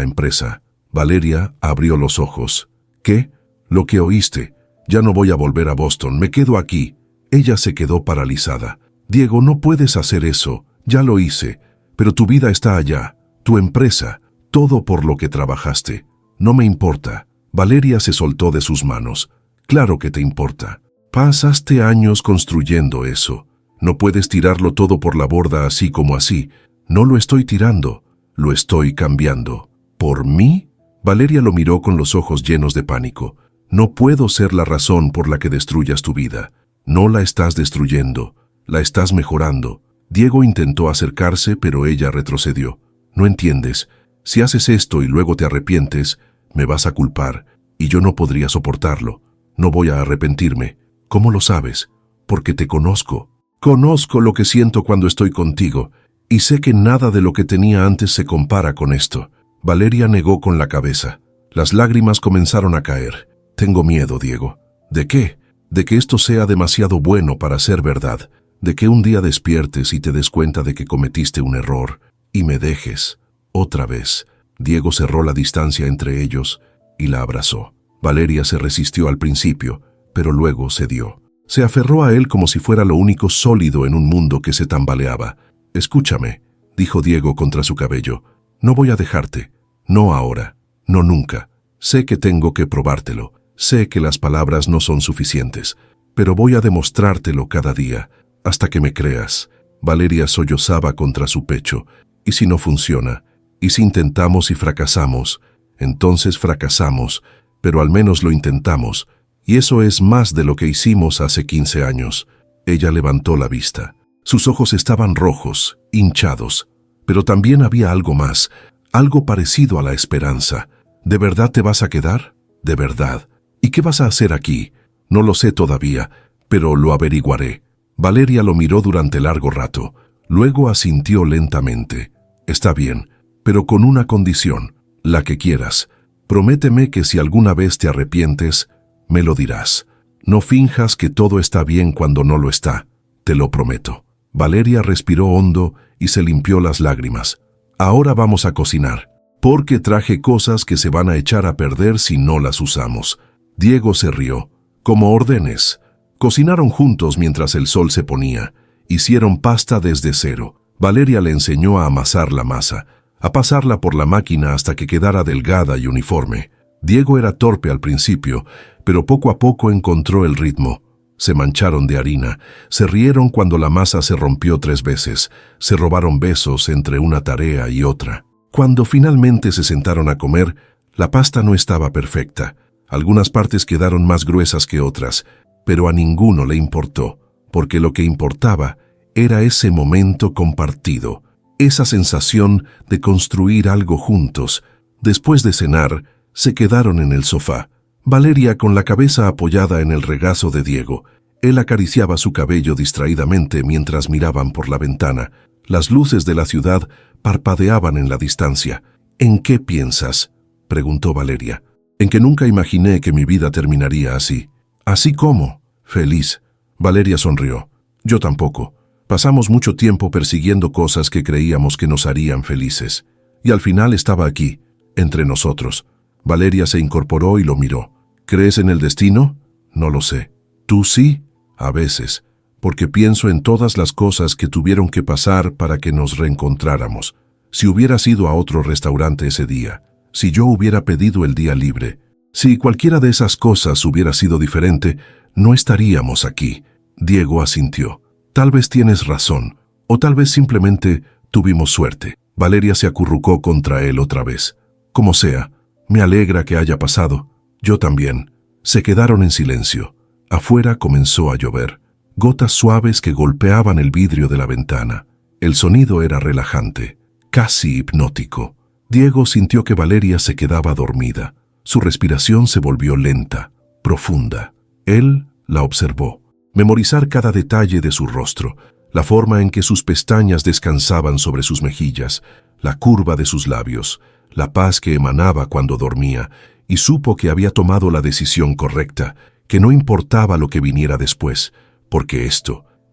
empresa. Valeria abrió los ojos. ¿Qué? Lo que oíste. Ya no voy a volver a Boston, me quedo aquí. Ella se quedó paralizada. Diego, no puedes hacer eso. Ya lo hice. Pero tu vida está allá. Tu empresa. Todo por lo que trabajaste. No me importa. Valeria se soltó de sus manos. Claro que te importa. Pasaste años construyendo eso. No puedes tirarlo todo por la borda así como así. No lo estoy tirando. Lo estoy cambiando. ¿Por mí? Valeria lo miró con los ojos llenos de pánico. No puedo ser la razón por la que destruyas tu vida. No la estás destruyendo. La estás mejorando. Diego intentó acercarse, pero ella retrocedió. No entiendes. Si haces esto y luego te arrepientes, me vas a culpar, y yo no podría soportarlo. No voy a arrepentirme. ¿Cómo lo sabes? Porque te conozco. Conozco lo que siento cuando estoy contigo, y sé que nada de lo que tenía antes se compara con esto. Valeria negó con la cabeza. Las lágrimas comenzaron a caer. Tengo miedo, Diego. ¿De qué? De que esto sea demasiado bueno para ser verdad. De que un día despiertes y te des cuenta de que cometiste un error y me dejes. Otra vez. Diego cerró la distancia entre ellos y la abrazó. Valeria se resistió al principio, pero luego cedió. Se aferró a él como si fuera lo único sólido en un mundo que se tambaleaba. Escúchame, dijo Diego contra su cabello. No voy a dejarte. No ahora. No nunca. Sé que tengo que probártelo. Sé que las palabras no son suficientes, pero voy a demostrártelo cada día, hasta que me creas. Valeria sollozaba contra su pecho. ¿Y si no funciona? ¿Y si intentamos y fracasamos? Entonces fracasamos, pero al menos lo intentamos. Y eso es más de lo que hicimos hace 15 años. Ella levantó la vista. Sus ojos estaban rojos, hinchados. Pero también había algo más, algo parecido a la esperanza. ¿De verdad te vas a quedar? De verdad. ¿Y qué vas a hacer aquí? No lo sé todavía, pero lo averiguaré. Valeria lo miró durante largo rato. Luego asintió lentamente. Está bien, pero con una condición, la que quieras. Prométeme que si alguna vez te arrepientes, me lo dirás. No finjas que todo está bien cuando no lo está. Te lo prometo. Valeria respiró hondo y se limpió las lágrimas. Ahora vamos a cocinar, porque traje cosas que se van a echar a perder si no las usamos. Diego se rió. Como ordenes. Cocinaron juntos mientras el sol se ponía. Hicieron pasta desde cero. Valeria le enseñó a amasar la masa, a pasarla por la máquina hasta que quedara delgada y uniforme. Diego era torpe al principio, pero poco a poco encontró el ritmo. Se mancharon de harina, se rieron cuando la masa se rompió 3 veces, se robaron besos entre una tarea y otra. Cuando finalmente se sentaron a comer, la pasta no estaba perfecta. Algunas partes quedaron más gruesas que otras, pero a ninguno le importó, porque lo que importaba era ese momento compartido, esa sensación de construir algo juntos. Después de cenar, se quedaron en el sofá. Valeria con la cabeza apoyada en el regazo de Diego. Él acariciaba su cabello distraídamente mientras miraban por la ventana. Las luces de la ciudad parpadeaban en la distancia. ¿En qué piensas?, preguntó Valeria. En que nunca imaginé que mi vida terminaría así. ¿Así cómo? Feliz. Valeria sonrió. Yo tampoco. Pasamos mucho tiempo persiguiendo cosas que creíamos que nos harían felices. Y al final estaba aquí, entre nosotros. Valeria se incorporó y lo miró. ¿Crees en el destino? No lo sé. ¿Tú sí? A veces, porque pienso en todas las cosas que tuvieron que pasar para que nos reencontráramos. Si hubieras ido a otro restaurante ese día, si yo hubiera pedido el día libre, Si cualquiera de esas cosas hubiera sido diferente, no estaríamos aquí. Diego asintió. Tal vez tienes razón, o tal vez simplemente tuvimos suerte. Valeria se acurrucó contra él otra vez. Como sea, me alegra que haya pasado. Yo también. Se quedaron en silencio. Afuera comenzó a llover. Gotas suaves que golpeaban el vidrio de la ventana. El sonido era relajante, casi hipnótico. Diego sintió que Valeria se quedaba dormida. Su respiración se volvió lenta, profunda. Él la observó. Memorizar cada detalle de su rostro, la forma en que sus pestañas descansaban sobre sus mejillas, la curva de sus labios, la paz que emanaba cuando dormía, y supo que había tomado la decisión correcta, que no importaba lo que viniera después, porque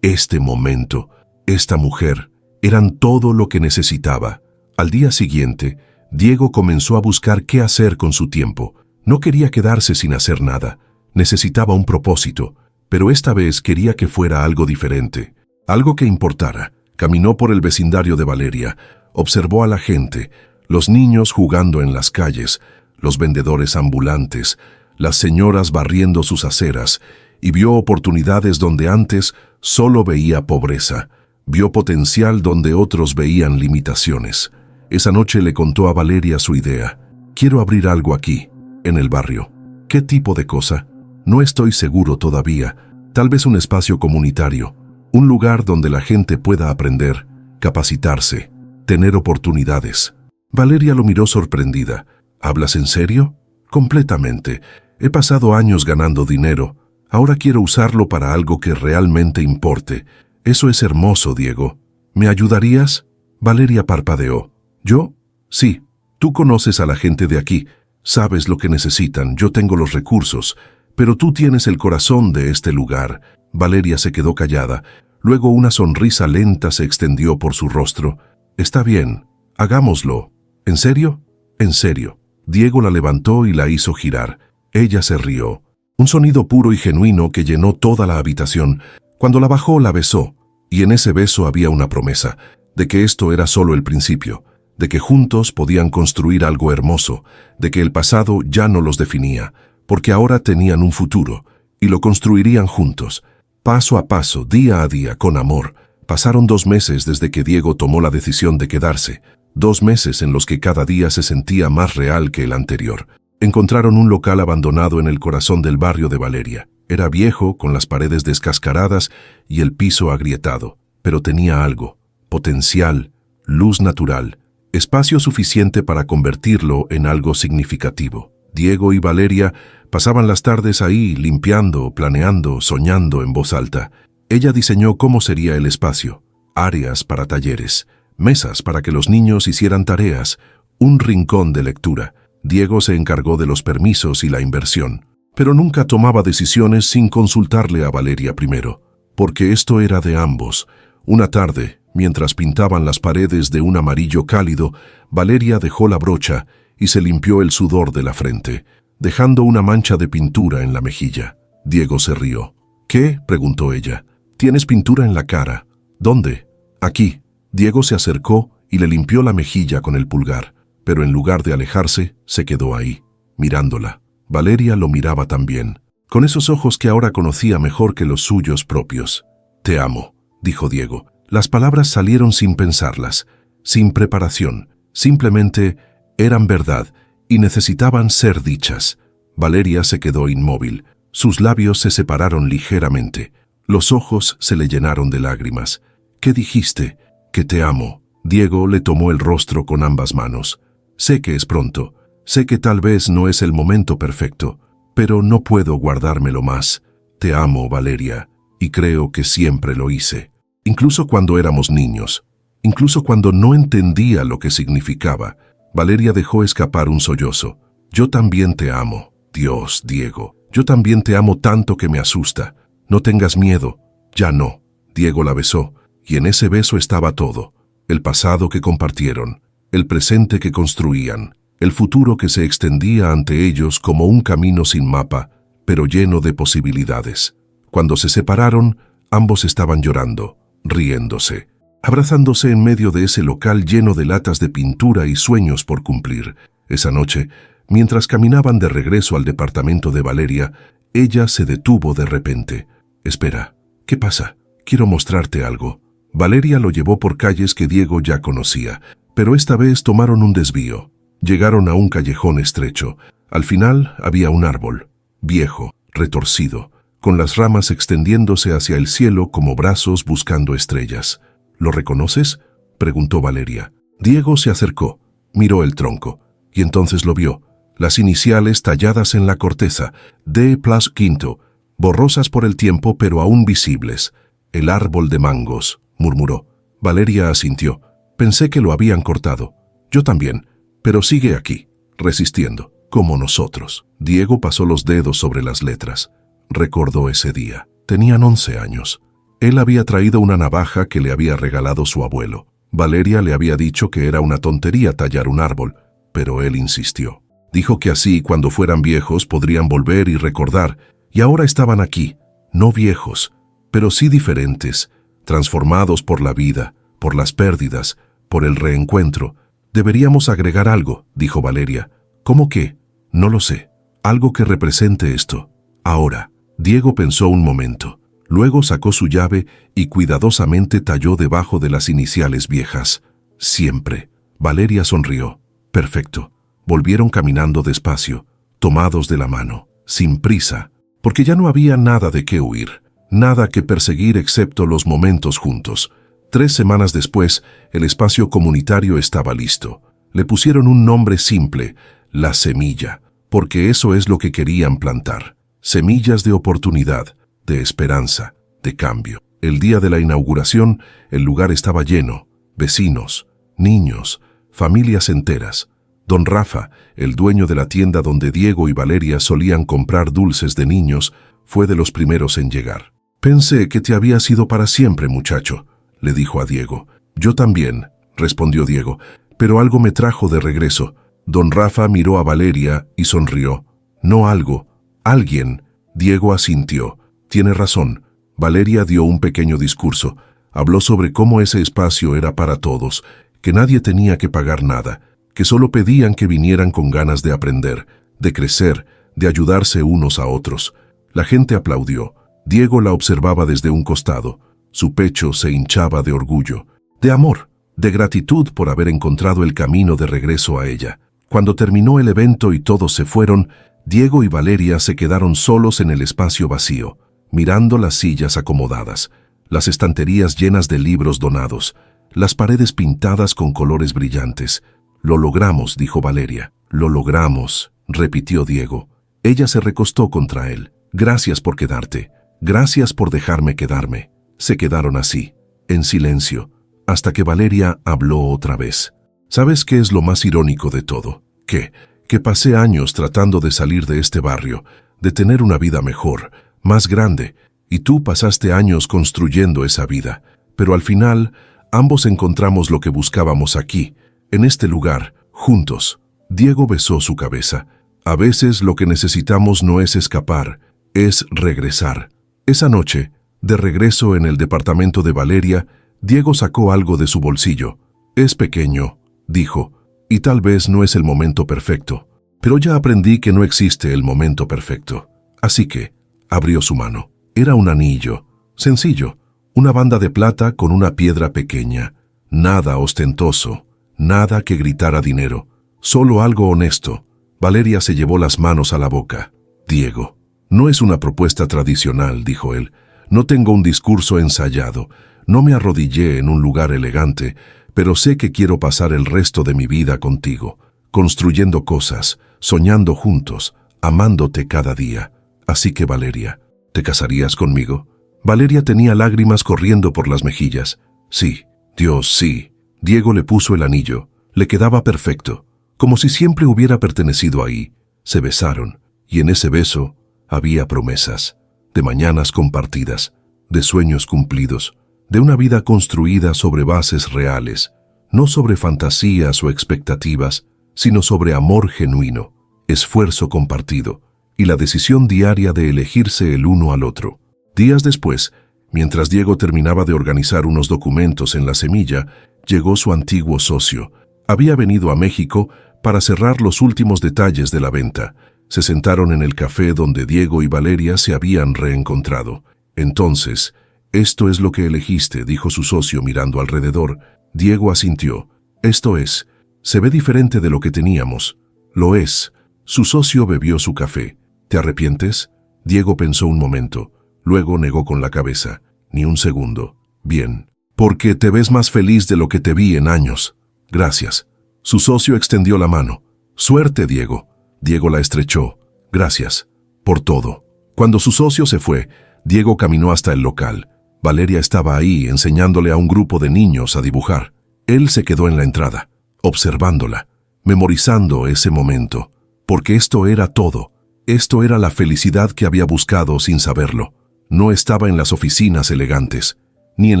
este momento, esta mujer, eran todo lo que necesitaba. Al día siguiente, Diego comenzó a buscar qué hacer con su tiempo. No quería quedarse sin hacer nada. Necesitaba un propósito, pero esta vez quería que fuera algo diferente, algo que importara. Caminó por el vecindario de Valeria, observó a la gente, los niños jugando en las calles, los vendedores ambulantes, las señoras barriendo sus aceras, y vio oportunidades donde antes solo veía pobreza. Vio potencial donde otros veían limitaciones. Esa noche le contó a Valeria su idea. Quiero abrir algo aquí, en el barrio. ¿Qué tipo de cosa? No estoy seguro todavía. Tal vez un espacio comunitario, un lugar donde la gente pueda aprender, capacitarse, tener oportunidades. Valeria lo miró sorprendida. ¿Hablas en serio? Completamente. He pasado años ganando dinero. Ahora quiero usarlo para algo que realmente importe. Eso es hermoso, Diego. ¿Me ayudarías? Valeria parpadeó. ¿Yo? Sí. Tú conoces a la gente de aquí. Sabes lo que necesitan. Yo tengo los recursos. Pero tú tienes el corazón de este lugar. Valeria se quedó callada. Luego una sonrisa lenta se extendió por su rostro. Está bien. Hagámoslo. ¿En serio? En serio. Diego la levantó y la hizo girar. Ella se rió. Un sonido puro y genuino que llenó toda la habitación. Cuando la bajó, la besó, y en ese beso había una promesa, de que esto era solo el principio, de que juntos podían construir algo hermoso, de que el pasado ya no los definía, porque ahora tenían un futuro, y lo construirían juntos, paso a paso, día a día, con amor. Pasaron 2 meses desde que Diego tomó la decisión de quedarse, 2 meses en los que cada día se sentía más real que el anterior. Encontraron un local abandonado en el corazón del barrio de Valeria. Era viejo, con las paredes descascaradas y el piso agrietado, pero tenía algo, potencial, luz natural, espacio suficiente para convertirlo en algo significativo. Diego y Valeria pasaban las tardes ahí, limpiando, planeando, soñando en voz alta. Ella diseñó cómo sería el espacio, áreas para talleres, mesas para que los niños hicieran tareas, un rincón de lectura. Diego se encargó de los permisos y la inversión. Pero nunca tomaba decisiones sin consultarle a Valeria primero, porque esto era de ambos. Una tarde, mientras pintaban las paredes de un amarillo cálido, Valeria dejó la brocha y se limpió el sudor de la frente, dejando una mancha de pintura en la mejilla. Diego se rió. ¿Qué?, preguntó ella. ¿Tienes pintura en la cara? ¿Dónde? Aquí. Diego se acercó y le limpió la mejilla con el pulgar, pero en lugar de alejarse, se quedó ahí, mirándola. Valeria lo miraba también, con esos ojos que ahora conocía mejor que los suyos propios. «Te amo», dijo Diego. Las palabras salieron sin pensarlas, sin preparación. Simplemente eran verdad y necesitaban ser dichas. Valeria se quedó inmóvil. Sus labios se separaron ligeramente. Los ojos se le llenaron de lágrimas. «¿Qué dijiste?» «Que te amo». Diego le tomó el rostro con ambas manos. «Sé que es pronto. Sé que tal vez no es el momento perfecto, pero no puedo guardármelo más. Te amo, Valeria, y creo que siempre lo hice. Incluso cuando éramos niños, incluso cuando no entendía lo que significaba». Valeria dejó escapar un sollozo. «Yo también te amo. Dios, Diego, yo también te amo tanto que me asusta. No tengas miedo». «Ya no». Diego la besó, y en ese beso estaba todo. El pasado que compartieron, el presente que construían, el futuro que se extendía ante ellos como un camino sin mapa, pero lleno de posibilidades. Cuando se separaron, ambos estaban llorando, riéndose, abrazándose en medio de ese local lleno de latas de pintura y sueños por cumplir. Esa noche, Mientras caminaban de regreso al departamento de Valeria, ella se detuvo de repente. «Espera, ¿qué pasa? Quiero mostrarte algo». Valeria lo llevó por calles que Diego ya conocía, pero esta vez tomaron un desvío. Llegaron a un callejón estrecho. Al final había un árbol, viejo, retorcido, con las ramas extendiéndose hacia el cielo como brazos buscando estrellas. «¿Lo reconoces?», preguntó Valeria. Diego se acercó, miró el tronco, y entonces lo vio. Las iniciales talladas en la corteza, D+V, borrosas por el tiempo pero aún visibles. «El árbol de mangos», murmuró. Valeria asintió. «Pensé que lo habían cortado». «Yo también, pero sigue aquí, resistiendo, como nosotros». Diego pasó los dedos sobre las letras. Recordó ese día. Tenían 11 años. Él había traído una navaja que le había regalado su abuelo. Valeria le había dicho que era una tontería tallar un árbol, pero él insistió. Dijo que así, cuando fueran viejos, podrían volver y recordar, y ahora estaban aquí, no viejos, pero sí diferentes, transformados por la vida, por las pérdidas, por el reencuentro. «Deberíamos agregar algo», dijo Valeria. «¿Cómo qué? No lo sé. Algo que represente esto. Ahora». Diego pensó un momento. Luego sacó su llave y cuidadosamente talló debajo de las iniciales viejas. «Siempre». Valeria sonrió. «Perfecto». Volvieron caminando despacio, tomados de la mano, sin prisa, porque ya no había nada de qué huir, nada que perseguir excepto los momentos juntos. 3 semanas después, el espacio comunitario estaba listo. Le pusieron un nombre simple, La Semilla, porque eso es lo que querían plantar. Semillas de oportunidad, de esperanza, de cambio. El día de la inauguración, el lugar estaba lleno, vecinos, niños, familias enteras. Don Rafa, el dueño de la tienda donde Diego y Valeria solían comprar dulces de niños, fue de los primeros en llegar. «Pensé que te habías ido para siempre, muchacho», le dijo a Diego. «Yo también», respondió Diego, «pero algo me trajo de regreso». Don Rafa miró a Valeria y sonrió. «No algo, alguien». Diego asintió. «Tiene razón». Valeria dio un pequeño discurso. Habló sobre cómo ese espacio era para todos, que nadie tenía que pagar nada, que solo pedían que vinieran con ganas de aprender, de crecer, de ayudarse unos a otros. La gente aplaudió. Diego la observaba desde un costado. Su pecho se hinchaba de orgullo, de amor, de gratitud por haber encontrado el camino de regreso a ella. Cuando terminó el evento y todos se fueron, Diego y Valeria se quedaron solos en el espacio vacío, mirando las sillas acomodadas, las estanterías llenas de libros donados, las paredes pintadas con colores brillantes. «Lo logramos», dijo Valeria. «Lo logramos», repitió Diego. Ella se recostó contra él. «Gracias por quedarte. Gracias por dejarme quedarme». Se quedaron así, en silencio, hasta que Valeria habló otra vez. «¿Sabes qué es lo más irónico de todo? Que pasé años tratando de salir de este barrio, de tener una vida mejor, más grande, y tú pasaste años construyendo esa vida. Pero al final, ambos encontramos lo que buscábamos aquí, en este lugar, juntos». Diego besó su cabeza. «A veces lo que necesitamos no es escapar, es regresar». Esa noche, de regreso en el departamento de Valeria, Diego sacó algo de su bolsillo. «Es pequeño», dijo, «y tal vez no es el momento perfecto, pero ya aprendí que no existe el momento perfecto». Así que abrió su mano. Era un anillo, sencillo, una banda de plata con una piedra pequeña, nada ostentoso. Nada que gritara dinero, solo algo honesto. Valeria se llevó las manos a la boca. «Diego, no es una propuesta tradicional», dijo él. «No tengo un discurso ensayado, no me arrodillé en un lugar elegante, pero sé que quiero pasar el resto de mi vida contigo, construyendo cosas, soñando juntos, amándote cada día. Así que, Valeria, ¿te casarías conmigo?» Valeria tenía lágrimas corriendo por las mejillas. «Sí, Dios, sí». Diego le puso el anillo. Le quedaba perfecto, como si siempre hubiera pertenecido ahí. Se besaron, y en ese beso había promesas, de mañanas compartidas, de sueños cumplidos, de una vida construida sobre bases reales, no sobre fantasías o expectativas, sino sobre amor genuino, esfuerzo compartido y la decisión diaria de elegirse el uno al otro. Días después, mientras Diego terminaba de organizar unos documentos en La Semilla, llegó su antiguo socio. Había venido a México, para cerrar los últimos detalles de la venta. Se sentaron en el café donde Diego y Valeria se habían reencontrado. Entonces, «Esto es lo que elegiste», dijo su socio mirando alrededor. Diego asintió. «Esto es. Se ve diferente de lo que teníamos». «Lo es». Su socio bebió su café. «¿Te arrepientes?» Diego pensó un momento. Luego negó con la cabeza. «Ni un segundo». «Bien. Porque te ves más feliz de lo que te vi en años». «Gracias». Su socio extendió la mano. «Suerte, Diego». Diego la estrechó. «Gracias. Por todo». Cuando su socio se fue, Diego caminó hasta el local. Valeria estaba ahí enseñándole a un grupo de niños a dibujar. Él se quedó en la entrada, observándola, memorizando ese momento. Porque esto era todo. Esto era la felicidad que había buscado sin saberlo. No estaba en las oficinas elegantes, ni en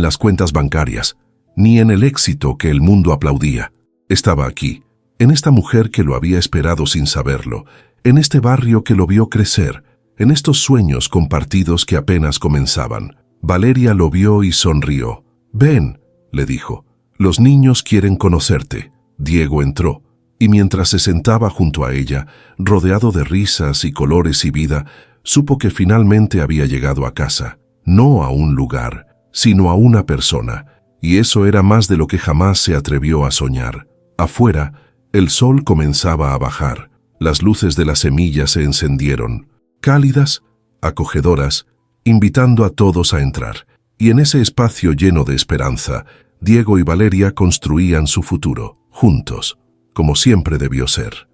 las cuentas bancarias, ni en el éxito que el mundo aplaudía. Estaba aquí, en esta mujer que lo había esperado sin saberlo, en este barrio que lo vio crecer, en estos sueños compartidos que apenas comenzaban. Valeria lo vio y sonrió. «Ven», le dijo, «los niños quieren conocerte». Diego entró, y mientras se sentaba junto a ella, rodeado de risas y colores y vida, supo que finalmente había llegado a casa, no a un lugar, sino a una persona, y eso era más de lo que jamás se atrevió a soñar. Afuera, el sol comenzaba a bajar. Las luces de la semilla se encendieron, cálidas, acogedoras, invitando a todos a entrar. Y en ese espacio lleno de esperanza, Diego y Valeria construían su futuro, juntos, como siempre debió ser.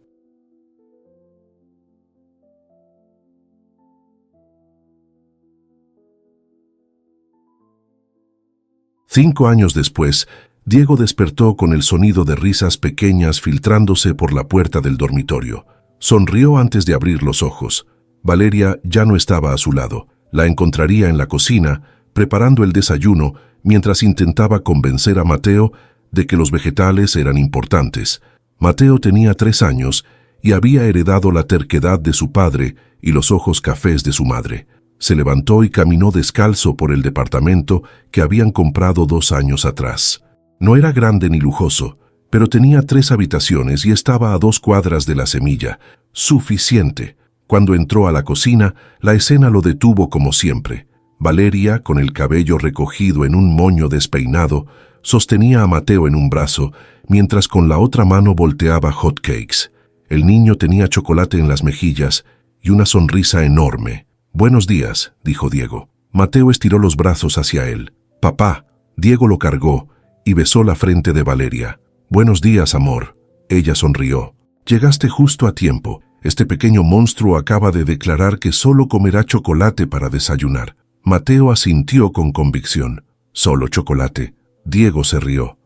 Cinco años después, Diego despertó con el sonido de risas pequeñas filtrándose por la puerta del dormitorio. Sonrió antes de abrir los ojos. Valeria ya no estaba a su lado. La encontraría en la cocina, preparando el desayuno, mientras intentaba convencer a Mateo de que los vegetales eran importantes. Mateo tenía 3 años y había heredado la terquedad de su padre y los ojos cafés de su madre. Se levantó y caminó descalzo por el departamento que habían comprado 2 años atrás. No era grande ni lujoso, pero tenía 3 habitaciones y estaba a 2 cuadras de la Semilla. Suficiente. Cuando entró a la cocina, la escena lo detuvo como siempre. Valeria, con el cabello recogido en un moño despeinado, sostenía a Mateo en un brazo, mientras con la otra mano volteaba hot cakes. El niño tenía chocolate en las mejillas y una sonrisa enorme. «Buenos días», dijo Diego. Mateo estiró los brazos hacia él. «Papá». Diego lo cargó y besó la frente de Valeria. «Buenos días, amor». Ella sonrió. «Llegaste justo a tiempo. Este pequeño monstruo acaba de declarar que solo comerá chocolate para desayunar». Mateo asintió con convicción. «¿Solo chocolate?» Diego se rió.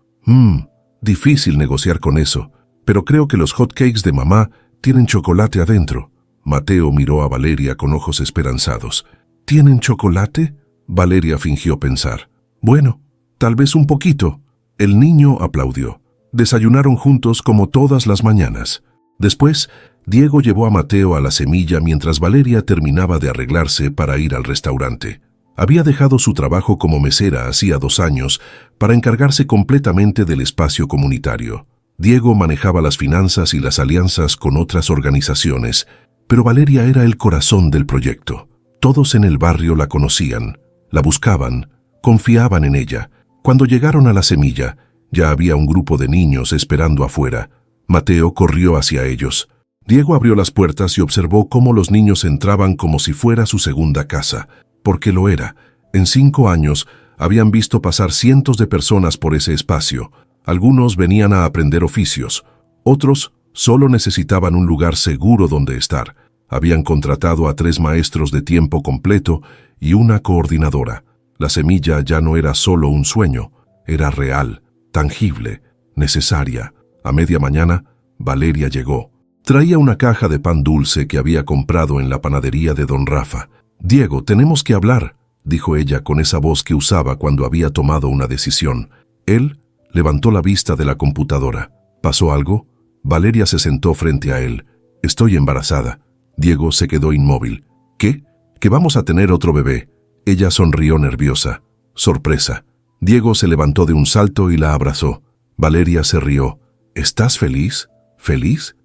Difícil negociar con eso, pero creo que los hot cakes de mamá tienen chocolate adentro». Mateo miró a Valeria con ojos esperanzados. «¿Tienen chocolate?» Valeria fingió pensar. «Bueno, tal vez un poquito». El niño aplaudió. Desayunaron juntos como todas las mañanas. Después, Diego llevó a Mateo a la Semilla mientras Valeria terminaba de arreglarse para ir al restaurante. Había dejado su trabajo como mesera hacía 2 años para encargarse completamente del espacio comunitario. Diego manejaba las finanzas y las alianzas con otras organizaciones, pero Valeria era el corazón del proyecto. Todos en el barrio la conocían, la buscaban, confiaban en ella. Cuando llegaron a la Semilla, ya había un grupo de niños esperando afuera. Mateo corrió hacia ellos. Diego abrió las puertas y observó cómo los niños entraban como si fuera su segunda casa, porque lo era. En 5 años habían visto pasar cientos de personas por ese espacio. Algunos venían a aprender oficios, otros solo necesitaban un lugar seguro donde estar. Habían contratado a 3 maestros de tiempo completo y una coordinadora. La Semilla ya no era solo un sueño, era real, tangible, necesaria. A media mañana, Valeria llegó. Traía una caja de pan dulce que había comprado en la panadería de don Rafa. «Diego, tenemos que hablar», dijo ella con esa voz que usaba cuando había tomado una decisión. Él levantó la vista de la computadora. «¿Pasó algo?» Valeria se sentó frente a él. «Estoy embarazada». Diego se quedó inmóvil. «¿Qué? ¿Que vamos a tener otro bebé?» Ella sonrió nerviosa. «Sorpresa». Diego se levantó de un salto y la abrazó. Valeria se rió. «¿Estás feliz?» ¿Feliz?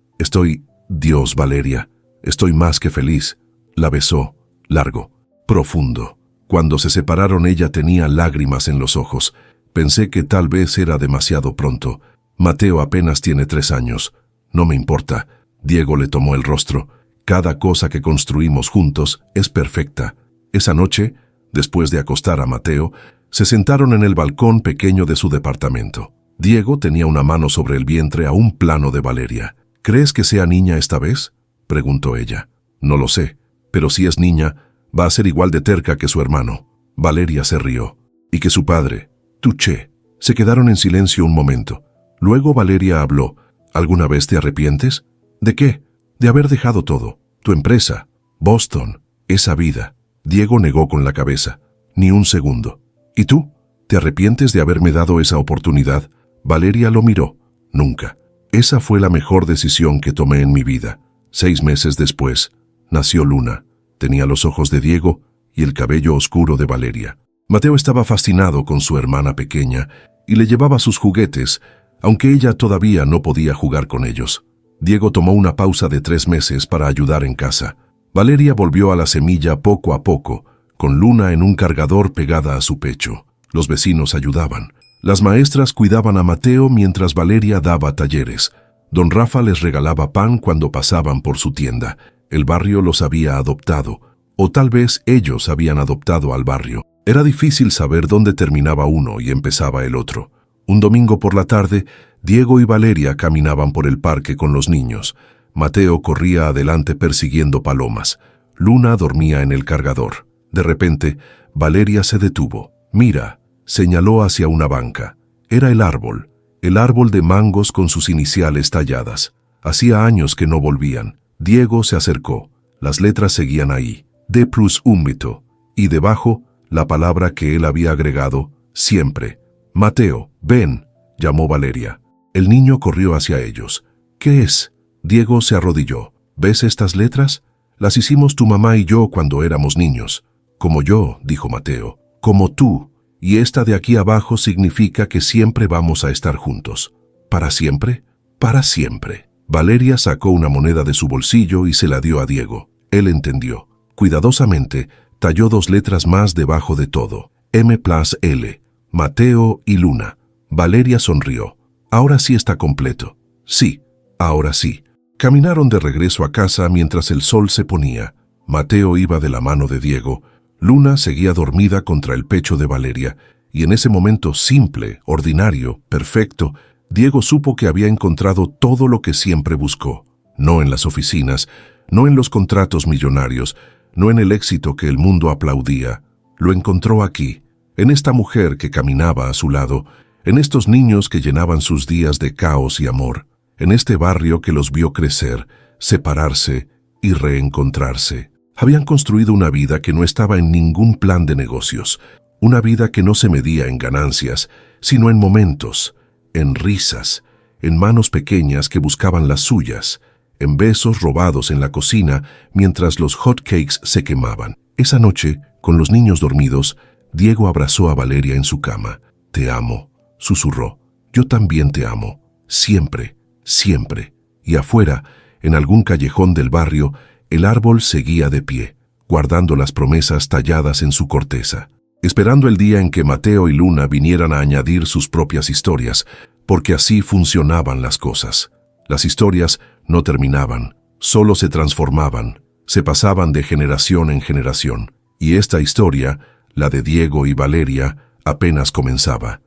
Dios, Valeria, estoy más que feliz. La besó, largo, profundo. Cuando se separaron ella tenía lágrimas en los ojos. Pensé que tal vez era demasiado pronto. Mateo apenas tiene 3 años. No me importa. Diego le tomó el rostro. Cada cosa que construimos juntos es perfecta. Esa noche, después de acostar a Mateo, se sentaron en el balcón pequeño de su departamento. Diego tenía una mano sobre el vientre a un plano de Valeria. ¿Crees que sea niña esta vez?, preguntó ella. No lo sé, pero si es niña, va a ser igual de terca que su hermano. Valeria se rió. Y que su padre, Tuché. Se quedaron en silencio un momento. Luego Valeria habló. ¿Alguna vez te arrepientes? ¿De qué? De haber dejado todo. Tu empresa, Boston, esa vida. Diego negó con la cabeza. Ni un segundo. ¿Y tú? ¿Te arrepientes de haberme dado esa oportunidad? Valeria lo miró. Nunca. Esa fue la mejor decisión que tomé en mi vida. 6 meses después, nació Luna. Tenía los ojos de Diego y el cabello oscuro de Valeria. Mateo estaba fascinado con su hermana pequeña y le llevaba sus juguetes, aunque ella todavía no podía jugar con ellos. Diego tomó una pausa de 3 meses para ayudar en casa. Valeria volvió a la semilla poco a poco, con Luna en un cargador pegada a su pecho. Los vecinos ayudaban. Las maestras cuidaban a Mateo mientras Valeria daba talleres. Don Rafa les regalaba pan cuando pasaban por su tienda. El barrio los había adoptado, o tal vez ellos habían adoptado al barrio. Era difícil saber dónde terminaba uno y empezaba el otro. Un domingo por la tarde, Diego y Valeria caminaban por el parque con los niños. Mateo corría adelante persiguiendo palomas. Luna dormía en el cargador. De repente, Valeria se detuvo. «Mira», señaló hacia una banca. Era el árbol de mangos con sus iniciales talladas. Hacía años que no volvían. Diego se acercó. Las letras seguían ahí. D plus úmbito. Y debajo, la palabra que él había agregado, siempre. «Mateo, ven», llamó Valeria. El niño corrió hacia ellos. «¿Qué es?». Diego se arrodilló. «¿Ves estas letras? Las hicimos tu mamá y yo cuando éramos niños». «Como yo», dijo Mateo. «Como tú. Y esta de aquí abajo significa que siempre vamos a estar juntos». «¿Para siempre?». «Para siempre». Valeria sacó una moneda de su bolsillo y se la dio a Diego. Él entendió. Cuidadosamente, talló 2 letras más debajo de todo. M plus L. Mateo y Luna. Valeria sonrió. «Ahora sí está completo». «Sí, ahora sí». Caminaron de regreso a casa mientras el sol se ponía. Mateo iba de la mano de Diego. Luna seguía dormida contra el pecho de Valeria, y en ese momento simple, ordinario, perfecto, Diego supo que había encontrado todo lo que siempre buscó. No en las oficinas, no en los contratos millonarios, no en el éxito que el mundo aplaudía. Lo encontró aquí, en esta mujer que caminaba a su lado, en estos niños que llenaban sus días de caos y amor, en este barrio que los vio crecer, separarse y reencontrarse. Habían construido una vida que no estaba en ningún plan de negocios, una vida que no se medía en ganancias, sino en momentos, en risas, en manos pequeñas que buscaban las suyas, en besos robados en la cocina mientras los hot cakes se quemaban. Esa noche, con los niños dormidos, Diego abrazó a Valeria en su cama. «Te amo», susurró. «Yo también te amo. Siempre, siempre». Y afuera, en algún callejón del barrio, el árbol seguía de pie, guardando las promesas talladas en su corteza, esperando el día en que Mateo y Luna vinieran a añadir sus propias historias, porque así funcionaban las cosas. Las historias no terminaban, solo se transformaban, se pasaban de generación en generación. Y esta historia, la de Diego y Valeria, apenas comenzaba.